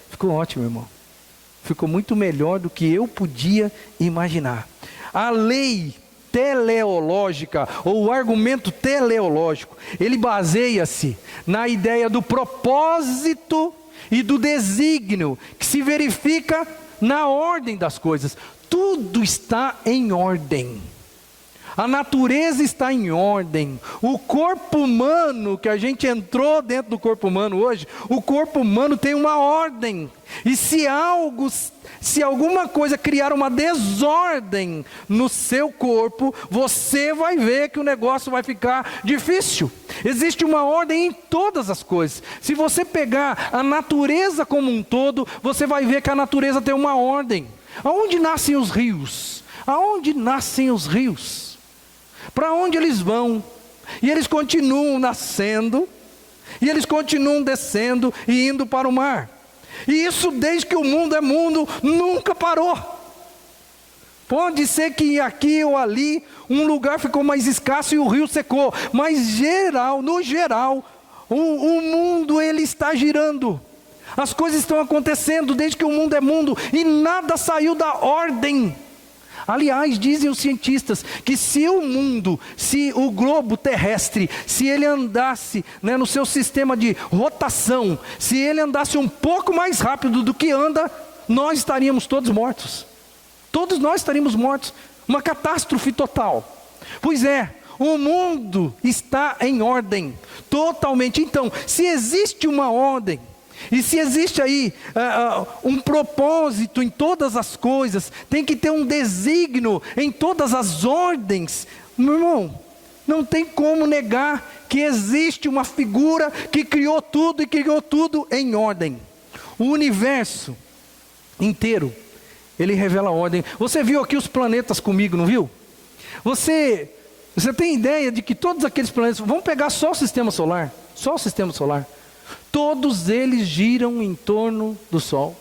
Ficou ótimo, irmão. Ficou muito melhor do que eu podia imaginar. A lei teleológica, ou o argumento teleológico, ele baseia-se na ideia do propósito e do desígnio, que se verifica na ordem das coisas. Tudo está em ordem. A natureza está em ordem. O corpo humano, que a gente entrou dentro do corpo humano hoje, o corpo humano tem uma ordem. E se alguma coisa criar uma desordem no seu corpo, você vai ver que o negócio vai ficar difícil. Existe uma ordem em todas as coisas. Se você pegar a natureza como um todo, você vai ver que a natureza tem uma ordem. Aonde nascem os rios? Aonde nascem os rios? Para onde eles vão? E eles continuam nascendo, e eles continuam descendo e indo para o mar. E isso desde que o mundo é mundo, nunca parou. Pode ser que aqui ou ali, um lugar ficou mais escasso e o rio secou. Mas no geral, o mundo ele está girando. As coisas estão acontecendo desde que o mundo é mundo e nada saiu da ordem. Aliás, dizem os cientistas que se o globo terrestre, se ele andasse no seu sistema de rotação, se ele andasse um pouco mais rápido do que anda, nós estaríamos todos mortos. Todos nós estaríamos mortos. Uma catástrofe total. Pois é, o mundo está em ordem, totalmente. Então, se existe uma ordem, e se existe aí um propósito em todas as coisas, tem que ter um desígnio em todas as ordens, meu irmão, não tem como negar que existe uma figura que criou tudo e criou tudo em ordem. O universo inteiro, ele revela a ordem. Você viu aqui os planetas comigo, não viu? Você tem ideia de que todos aqueles planetas, vamos pegar só o sistema solar, todos eles giram em torno do Sol.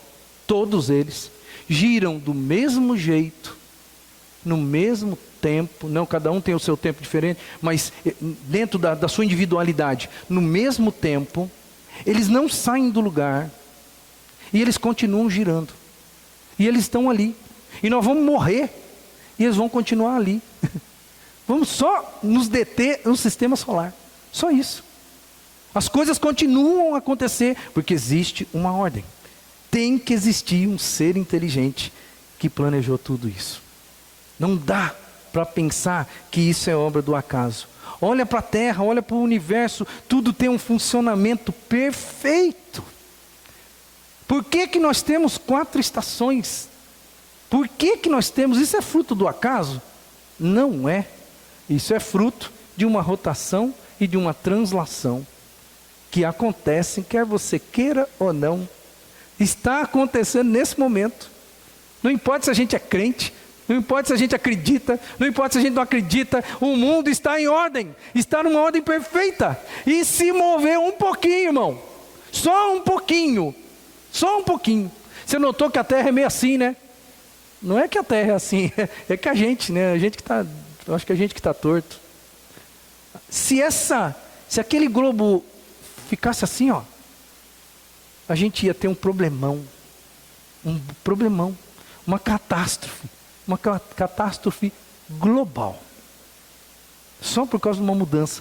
Todos eles giram do mesmo jeito, no mesmo tempo. Não, cada um tem o seu tempo diferente, mas dentro da sua individualidade, no mesmo tempo. Eles não saem do lugar e eles continuam girando. E eles estão ali. E nós vamos morrer e eles vão continuar ali. Vamos só nos deter no sistema solar. Só isso. As coisas continuam a acontecer porque existe uma ordem. Tem que existir um ser inteligente que planejou tudo isso. Não dá para pensar que isso é obra do acaso. Olha para a Terra, olha para o universo, tudo tem um funcionamento perfeito. Por que nós temos 4 estações? Por que nós temos? Isso é fruto do acaso? Não é. Isso é fruto de uma rotação e de uma translação que acontecem, quer você queira ou não, está acontecendo nesse momento. Não importa se a gente é crente, não importa se a gente acredita, não importa se a gente não acredita, o mundo está em ordem, está numa ordem perfeita. E se mover um pouquinho, irmão, só um pouquinho, você notou que a Terra é meio assim, né? Não é que a Terra é assim, é que a gente, né? Acho que a gente que está torto. Se aquele globo ficasse assim, ó, a gente ia ter um problemão, uma catástrofe global, só por causa de uma mudança.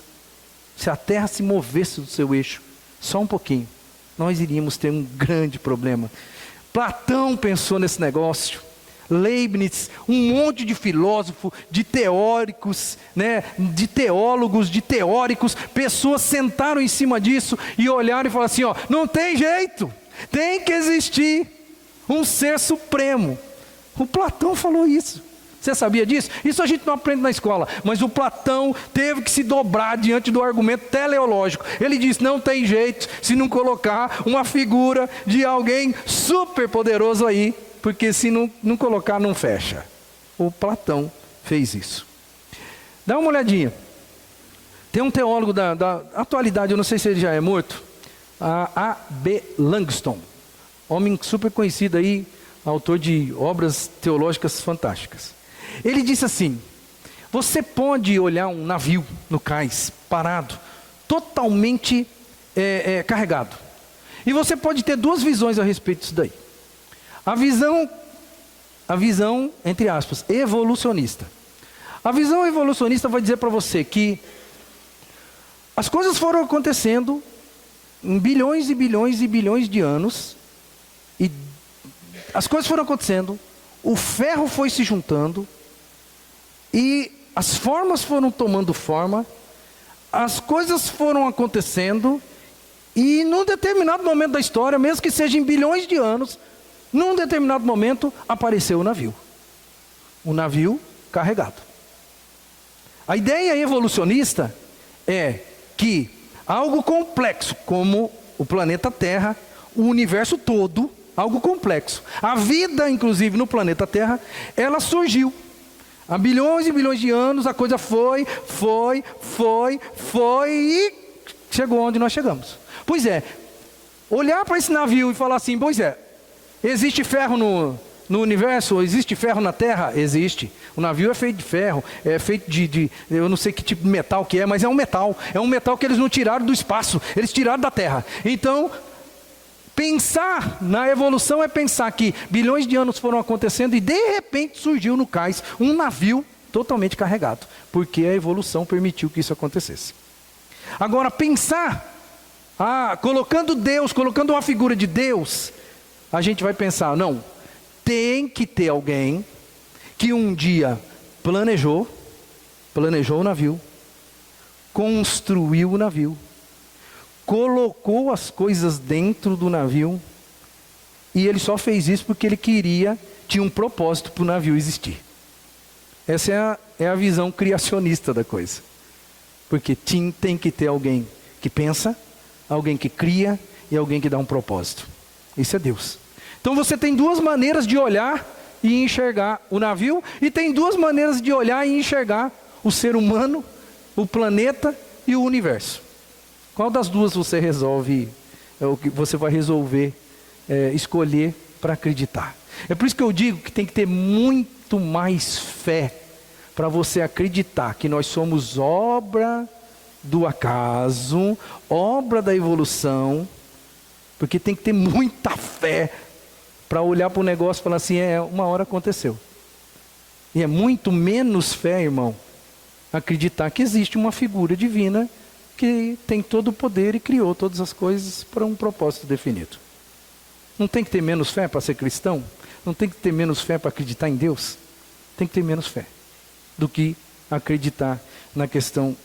Se a Terra se movesse do seu eixo, só um pouquinho, nós iríamos ter um grande problema. Platão pensou nesse negócio, Leibniz, um monte de filósofo, de teóricos, de teólogos, de teóricos, pessoas sentaram em cima disso e olharam e falaram assim, ó, não tem jeito, tem que existir um ser supremo. O Platão falou isso. Você sabia disso? Isso a gente não aprende na escola, mas o Platão teve que se dobrar diante do argumento teleológico. Ele disse, não tem jeito se não colocar uma figura de alguém super poderoso aí, porque se não colocar, não fecha. O Platão fez isso. Dá uma olhadinha. Tem um teólogo da atualidade, eu não sei se ele já é morto, A.B. Langston. Homem super conhecido aí, autor de obras teológicas fantásticas. Ele disse assim, você pode olhar um navio no cais, parado, totalmente carregado. E você pode ter 2 visões a respeito disso daí. A visão, entre aspas, evolucionista. A visão evolucionista vai dizer para você que as coisas foram acontecendo em bilhões e bilhões e bilhões de anos, e as coisas foram acontecendo, o ferro foi se juntando, e as formas foram tomando forma, as coisas foram acontecendo, e num determinado momento da história, mesmo que seja em bilhões de anos, num determinado momento apareceu o navio. Um navio carregado. A ideia evolucionista é que algo complexo, como o planeta Terra, o universo todo, algo complexo. A vida, inclusive, no planeta Terra, ela surgiu. Há bilhões e bilhões de anos, a coisa foi, e chegou onde nós chegamos. Pois é, olhar para esse navio e falar assim, pois é, existe ferro no universo? Existe ferro na Terra? Existe. O navio é feito de ferro, é feito de eu não sei que tipo de metal que é, mas é um metal. É um metal que eles não tiraram do espaço, eles tiraram da Terra. Então, pensar na evolução é pensar que bilhões de anos foram acontecendo e de repente surgiu no cais um navio totalmente carregado, porque a evolução permitiu que isso acontecesse. Agora, pensar, colocando Deus, colocando uma figura de Deus, a gente vai pensar, não, tem que ter alguém que um dia planejou o navio, construiu o navio, colocou as coisas dentro do navio, e ele só fez isso porque ele tinha um propósito para o navio existir. Essa é a visão criacionista da coisa. Porque tem que ter alguém que pensa, alguém que cria e alguém que dá um propósito. Isso é Deus. Então você tem duas maneiras de olhar e enxergar o navio, e tem duas maneiras de olhar e enxergar o ser humano, o planeta e o universo. Qual das duas você resolve, é o que você vai resolver escolher para acreditar? É por isso que eu digo que tem que ter muito mais fé para você acreditar que nós somos obra do acaso, obra da evolução, porque tem que ter muita fé para olhar para o negócio e falar assim, uma hora aconteceu. E é muito menos fé, irmão, acreditar que existe uma figura divina que tem todo o poder e criou todas as coisas para um propósito definido. Não tem que ter menos fé para ser cristão? Não tem que ter menos fé para acreditar em Deus? Tem que ter menos fé do que acreditar na questão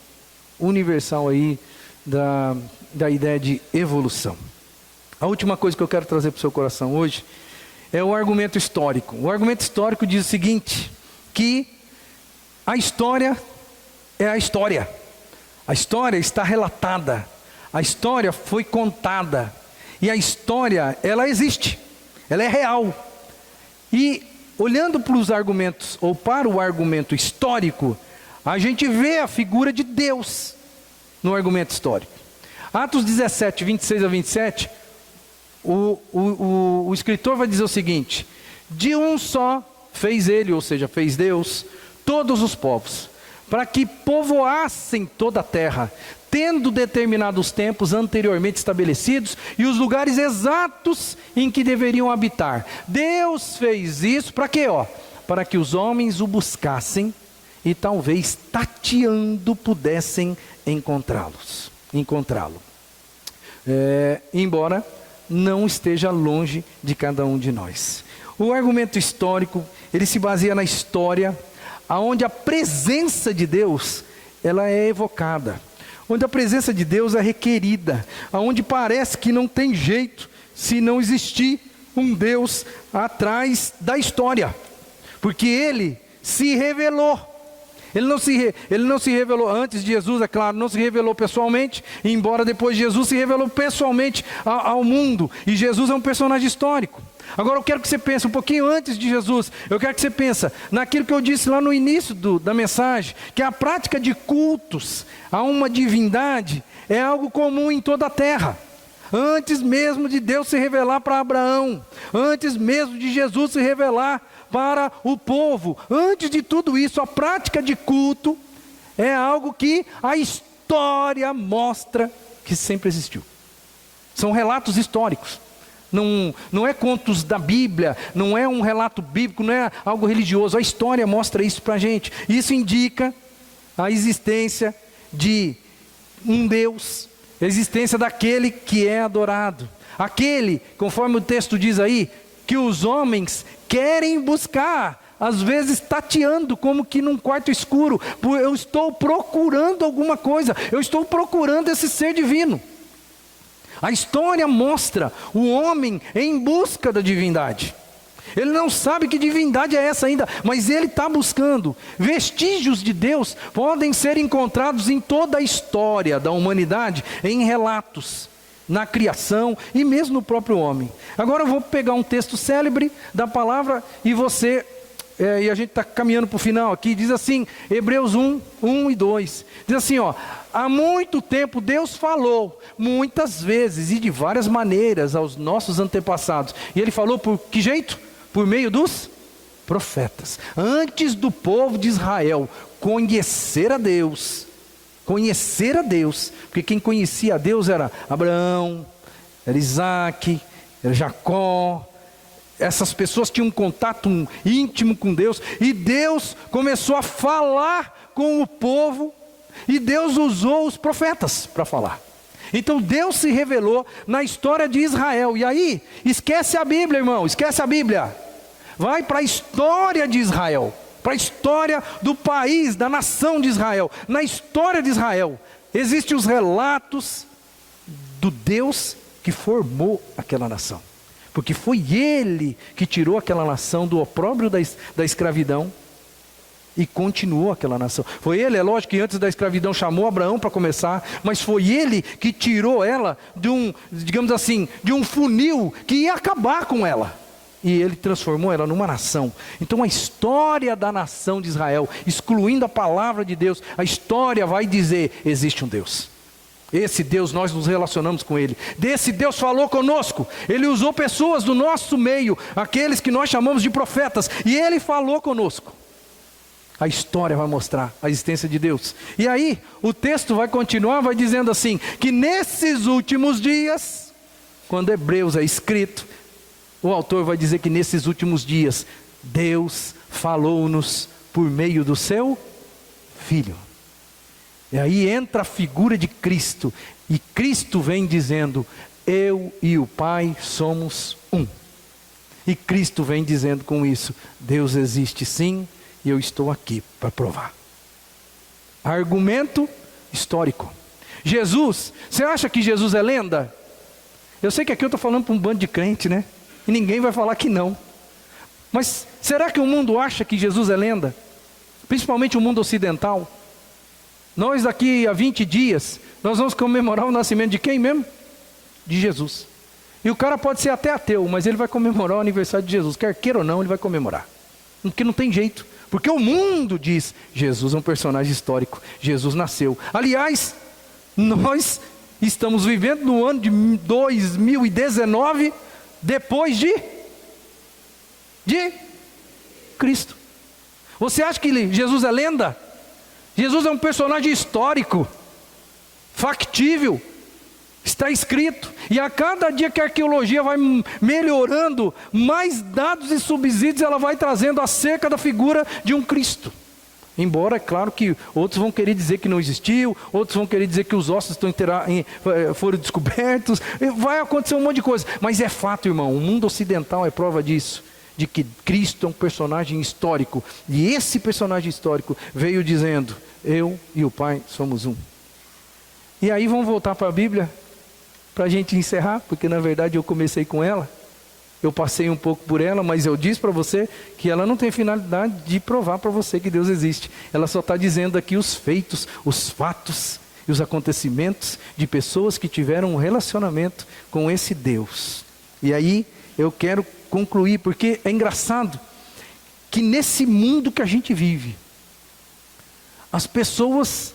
universal aí da ideia de evolução. A última coisa que eu quero trazer para o seu coração hoje é o argumento histórico. O argumento histórico diz o seguinte, que a história é a história. A história está relatada, a história foi contada, e a história, ela existe, ela é real. E olhando para os argumentos, ou para o argumento histórico, a gente vê a figura de Deus no argumento histórico. Atos 17, 26 a 27, o escritor vai dizer o seguinte, de um só fez ele, ou seja, fez Deus, todos os povos, para que povoassem toda a terra, tendo determinados tempos anteriormente estabelecidos e os lugares exatos em que deveriam habitar. Deus fez isso para quê? Para que os homens o buscassem e talvez tateando pudessem encontrá-lo. Embora não esteja longe de cada um de nós. O argumento histórico, ele se baseia na história, aonde a presença de Deus, ela é evocada, onde a presença de Deus é requerida, aonde parece que não tem jeito se não existir um Deus atrás da história, porque Ele se revelou. Ele não se revelou antes de Jesus, é claro, não se revelou pessoalmente, embora depois de Jesus se revelou pessoalmente ao mundo, e Jesus é um personagem histórico. Agora eu quero que você pense um pouquinho antes de Jesus, eu quero que você pense naquilo que eu disse lá no início da mensagem, que a prática de cultos a uma divindade é algo comum em toda a terra. Antes mesmo de Deus se revelar para Abraão, antes mesmo de Jesus se revelar para o povo, antes de tudo isso, a prática de culto é algo que a história mostra que sempre existiu. São relatos históricos. Não é contos da Bíblia, não é um relato bíblico, não é algo religioso. A história mostra isso para a gente. Isso indica a existência de um Deus, a existência daquele que é adorado. Aquele, conforme o texto diz aí, que os homens querem buscar, às vezes tateando, como que num quarto escuro. Eu estou procurando alguma coisa, eu estou procurando esse ser divino. A história mostra o homem em busca da divindade. Ele não sabe que divindade é essa ainda, mas ele está buscando. Vestígios de Deus podem ser encontrados em toda a história da humanidade, em relatos, na criação e mesmo no próprio homem. Agora eu vou pegar um texto célebre da palavra e você, e a gente está caminhando para o final aqui, diz assim, Hebreus 1, 1 e 2, diz assim, ó, há muito tempo Deus falou, muitas vezes e de várias maneiras aos nossos antepassados, e Ele falou por que jeito? Por meio dos profetas, antes do povo de Israel conhecer a Deus, porque quem conhecia a Deus era Abraão, era Isaac, era Jacó. Essas pessoas tinham um contato íntimo com Deus, e Deus começou a falar com o povo, e Deus usou os profetas para falar. Então Deus se revelou na história de Israel. E aí, esquece a Bíblia, irmão, esquece a Bíblia. Vai para a história de Israel, para a história do país, da nação de Israel. Na história de Israel, existem os relatos do Deus que formou aquela nação. Porque foi Ele que tirou aquela nação do opróbrio da escravidão e continuou aquela nação. Foi Ele, é lógico que antes da escravidão chamou Abraão para começar, mas foi Ele que tirou ela de um, digamos assim, de um funil que ia acabar com ela. E Ele transformou ela numa nação. Então a história da nação de Israel, excluindo a palavra de Deus, a história vai dizer, existe um Deus. Esse Deus, nós nos relacionamos com Ele. Desse Deus falou conosco. Ele usou pessoas do nosso meio, aqueles que nós chamamos de profetas, e Ele falou conosco. A história vai mostrar a existência de Deus. E aí, o texto vai continuar, vai dizendo assim, que nesses últimos dias, quando Hebreus é escrito, o autor vai dizer que nesses últimos dias, Deus falou-nos por meio do seu Filho. E aí entra a figura de Cristo, e Cristo vem dizendo, eu e o Pai somos um. E Cristo vem dizendo com isso, Deus existe sim, e eu estou aqui para provar. Argumento histórico. Jesus, você acha que Jesus é lenda? Eu sei que aqui eu estou falando para um bando de crente, né? E ninguém vai falar que não. Mas será que o mundo acha que Jesus é lenda? Principalmente o mundo ocidental. Nós daqui a 20 dias, nós vamos comemorar o nascimento de quem mesmo? De Jesus. E o cara pode ser até ateu, mas ele vai comemorar o aniversário de Jesus. Quer queira ou não, ele vai comemorar. Porque não tem jeito. Porque o mundo diz, Jesus é um personagem histórico. Jesus nasceu. Aliás, nós estamos vivendo no ano de 2019, depois de Cristo. Você acha que Jesus é lenda? Jesus é um personagem histórico, factível, está escrito. E a cada dia que a arqueologia vai melhorando, mais dados e subsídios ela vai trazendo acerca da figura de um Cristo. Embora, é claro que outros vão querer dizer que não existiu, outros vão querer dizer que os ossos foram descobertos, vai acontecer um monte de coisa. Mas é fato, irmão, o mundo ocidental é prova disso, de que Cristo é um personagem histórico. E esse personagem histórico veio dizendo, eu e o Pai somos um. E aí vamos voltar para a Bíblia, para a gente encerrar, porque na verdade eu comecei com ela. Eu passei um pouco por ela, mas eu disse para você que ela não tem finalidade de provar para você que Deus existe. Ela só está dizendo aqui os feitos, os fatos e os acontecimentos de pessoas que tiveram um relacionamento com esse Deus. E aí eu quero concluir, porque é engraçado que nesse mundo que a gente vive, as pessoas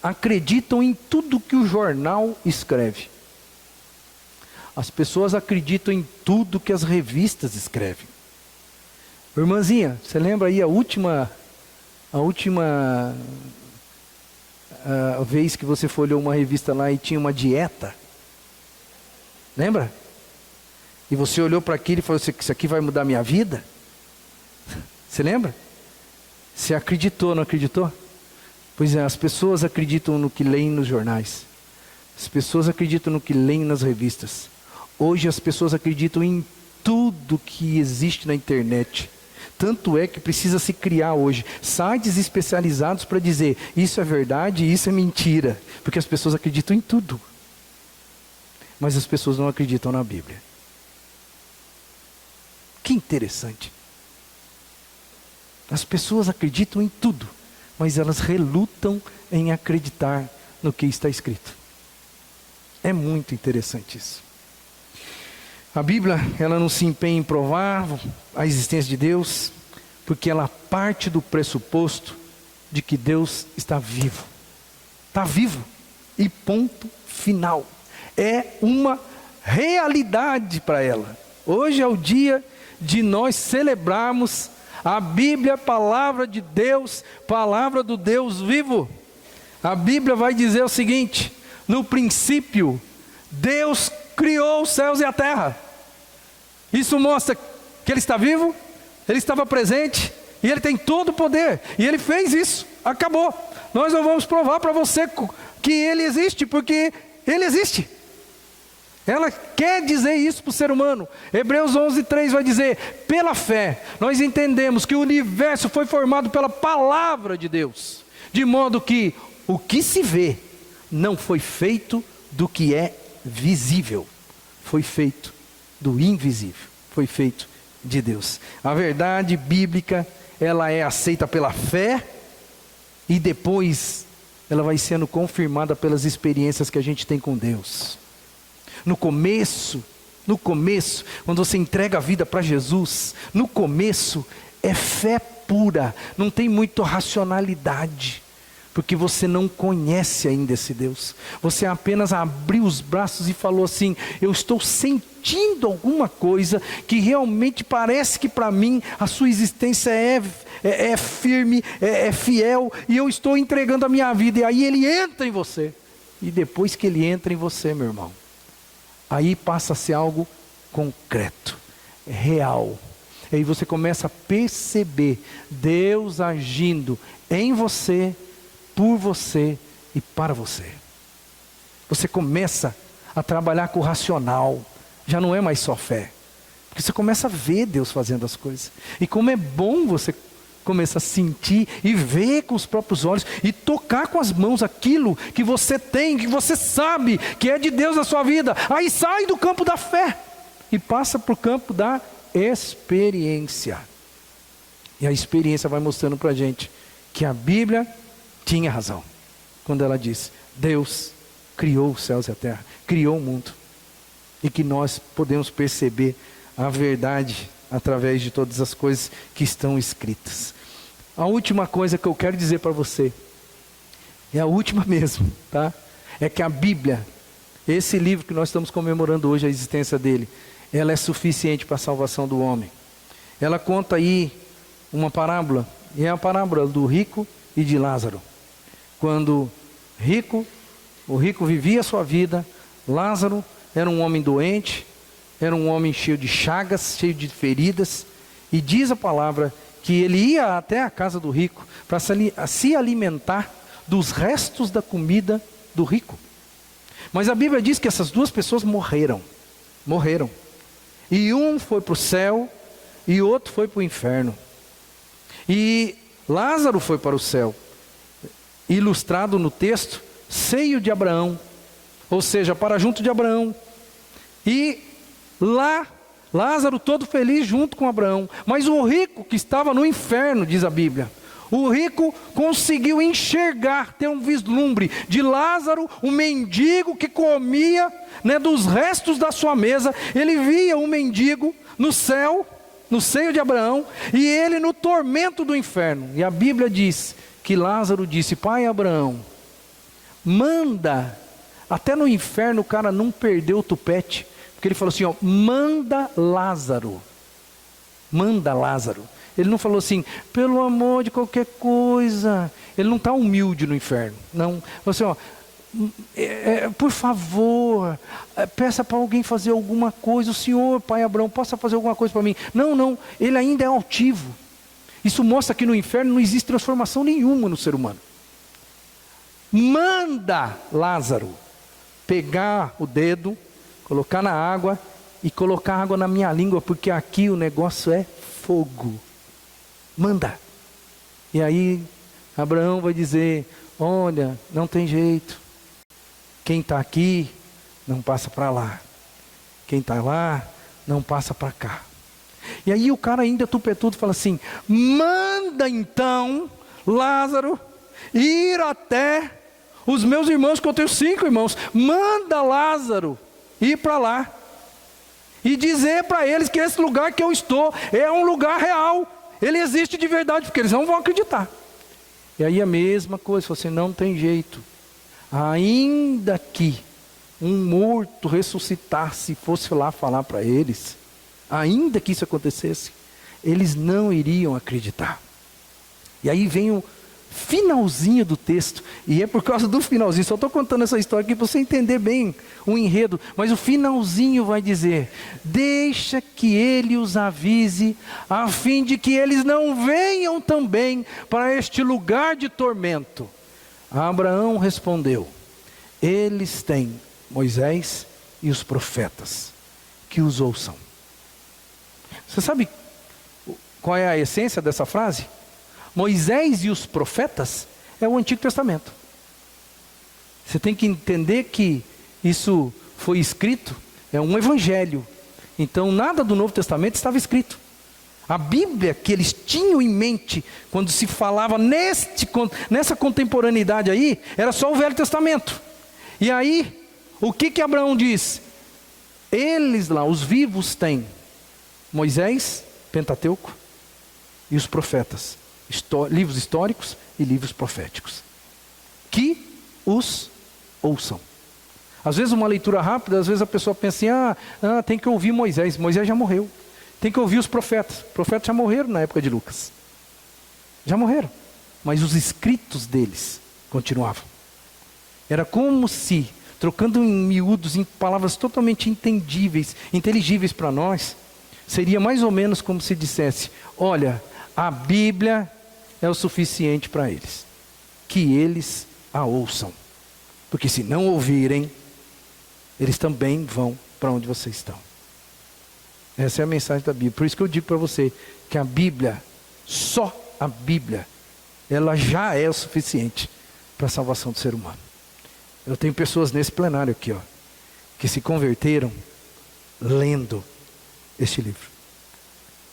acreditam em tudo que o jornal escreve. As pessoas acreditam em tudo que as revistas escrevem. Irmãzinha, você lembra aí a última vez que você folheou uma revista lá e tinha uma dieta? Lembra? E você olhou para aquilo e falou assim, isso aqui vai mudar minha vida? Você lembra? Você acreditou, não acreditou? Pois é, as pessoas acreditam no que leem nos jornais. As pessoas acreditam no que leem nas revistas. Hoje as pessoas acreditam em tudo que existe na internet. Tanto é que precisa se criar hoje sites especializados para dizer isso é verdade e isso é mentira. Porque as pessoas acreditam em tudo. Mas as pessoas não acreditam na Bíblia. Que interessante. As pessoas acreditam em tudo, mas elas relutam em acreditar no que está escrito. É muito interessante isso. A Bíblia, ela não se empenha em provar a existência de Deus, porque ela parte do pressuposto de que Deus está vivo. Está vivo. E ponto final. É uma realidade para ela. Hoje é o dia de nós celebrarmos a Bíblia, palavra de Deus, palavra do Deus vivo. A Bíblia vai dizer o seguinte: no princípio, Deus criou os céus e a terra. Isso mostra que Ele está vivo, Ele estava presente, e Ele tem todo o poder, e Ele fez isso, acabou. Nós não vamos provar para você que Ele existe, porque Ele existe. Ela quer dizer isso para o ser humano. Hebreus 11:3 vai dizer: pela fé, nós entendemos que o universo foi formado pela palavra de Deus, de modo que o que se vê não foi feito do que é visível, foi feito do invisível, foi feito de Deus. A verdade bíblica, ela é aceita pela fé, e depois ela vai sendo confirmada pelas experiências que a gente tem com Deus. No começo, quando você entrega a vida para Jesus, no começo é fé pura, não tem muito racionalidade, porque você não conhece ainda esse Deus. Você apenas abriu os braços e falou assim: eu estou sentindo alguma coisa que realmente parece que para mim a sua existência é firme, é fiel, e eu estou entregando a minha vida. E aí Ele entra em você, e depois que Ele entra em você, meu irmão, aí passa a ser algo concreto, real. Aí você começa a perceber Deus agindo em você, por você e para você. Você começa a trabalhar com o racional, já não é mais só fé, porque você começa a ver Deus fazendo as coisas. E como é bom você começar a sentir e ver com os próprios olhos e tocar com as mãos aquilo que você tem, que você sabe que é de Deus na sua vida. Aí sai do campo da fé e passa para o campo da experiência. E a experiência vai mostrando para a gente que a Bíblia tinha razão quando ela disse: Deus criou os céus e a terra, criou o mundo, e que nós podemos perceber a verdade através de todas as coisas que estão escritas. A última coisa que eu quero dizer para você, é a última mesmo, tá? É que a Bíblia, esse livro que nós estamos comemorando hoje a existência dele, ela é suficiente para a salvação do homem. Ela conta aí uma parábola, e é a parábola do rico e de Lázaro. Quando o rico vivia a sua vida, Lázaro era um homem doente, era um homem cheio de chagas, cheio de feridas, e diz a palavra que ele ia até a casa do rico para se alimentar dos restos da comida do rico. Mas a Bíblia diz que essas duas pessoas morreram. E um foi para o céu e o outro foi para o inferno. E Lázaro foi para o céu, ilustrado no texto, seio de Abraão, ou seja, para junto de Abraão. E lá, Lázaro todo feliz junto com Abraão. Mas o rico que estava no inferno, diz a Bíblia, o rico conseguiu enxergar, ter um vislumbre de Lázaro, o mendigo que comia, dos restos da sua mesa. Ele via um mendigo no céu, no seio de Abraão, e ele no tormento do inferno. E a Bíblia diz que Lázaro disse: pai Abraão, manda, até no inferno o cara não perdeu o tupete, porque ele falou assim: manda Lázaro. Ele não falou assim, pelo amor de qualquer coisa. Ele não está humilde no inferno, não. Você, por favor, peça para alguém fazer alguma coisa. O senhor, pai Abraão, possa fazer alguma coisa para mim. Não, ele ainda é altivo. Isso mostra que no inferno não existe transformação nenhuma no ser humano. Manda Lázaro pegar o dedo, colocar na água e colocar água na minha língua, porque aqui o negócio é fogo. Manda. E aí Abraão vai dizer: olha, não tem jeito. Quem está aqui não passa para lá. Quem está lá não passa para cá. E aí o cara ainda tupetudo fala assim: manda então Lázaro ir até os meus irmãos, que eu tenho 5 irmãos. Manda Lázaro ir para lá e dizer para eles que esse lugar que eu estou é um lugar real. Ele existe de verdade, porque eles não vão acreditar. E aí a mesma coisa, você não tem jeito. Ainda que um morto ressuscitasse e fosse lá falar para eles, ainda que isso acontecesse, eles não iriam acreditar. E aí vem o finalzinho do texto, e é por causa do finalzinho, só estou contando essa história aqui para você entender bem o enredo, mas o finalzinho vai dizer: deixa que ele os avise, a fim de que eles não venham também para este lugar de tormento. Abraão respondeu: eles têm Moisés e os profetas, que os ouçam. Você sabe qual é a essência dessa frase? Moisés e os profetas é o Antigo Testamento. Você tem que entender que isso foi escrito, é um evangelho. Então nada do Novo Testamento estava escrito. A Bíblia que eles tinham em mente, quando se falava nessa contemporaneidade aí, era só o Velho Testamento. E aí, o que Abraão diz? Eles lá, os vivos, têm Moisés, Pentateuco, e os profetas, livros históricos e livros proféticos, que os ouçam. Às vezes uma leitura rápida, às vezes a pessoa pensa assim: tem que ouvir Moisés. Moisés já morreu. Tem que ouvir os profetas. Os profetas já morreram na época de Lucas. Já morreram. Mas os escritos deles continuavam. Era como se, trocando em miúdos, em palavras totalmente entendíveis, inteligíveis para nós, seria mais ou menos como se dissesse: olha, a Bíblia é o suficiente para eles, que eles a ouçam, porque se não ouvirem, eles também vão para onde vocês estão. Essa é a mensagem da Bíblia. Por isso que eu digo para você que a Bíblia, só a Bíblia, ela já é o suficiente para a salvação do ser humano. Eu tenho pessoas nesse plenário aqui, que se converteram lendo este livro,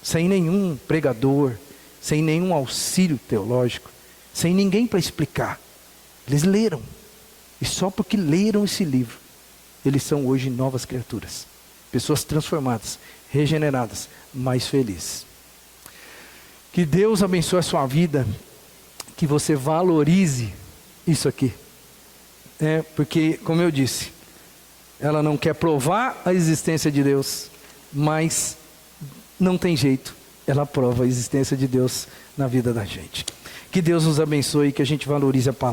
sem nenhum pregador, sem nenhum auxílio teológico, sem ninguém para explicar. Eles leram, e só porque leram esse livro, eles são hoje novas criaturas, pessoas transformadas, regeneradas, mais felizes. Que Deus abençoe a sua vida, que você valorize isso aqui. Porque, como eu disse, ela não quer provar a existência de Deus, mas não tem jeito, ela prova a existência de Deus na vida da gente. Que Deus nos abençoe e que a gente valorize a palavra.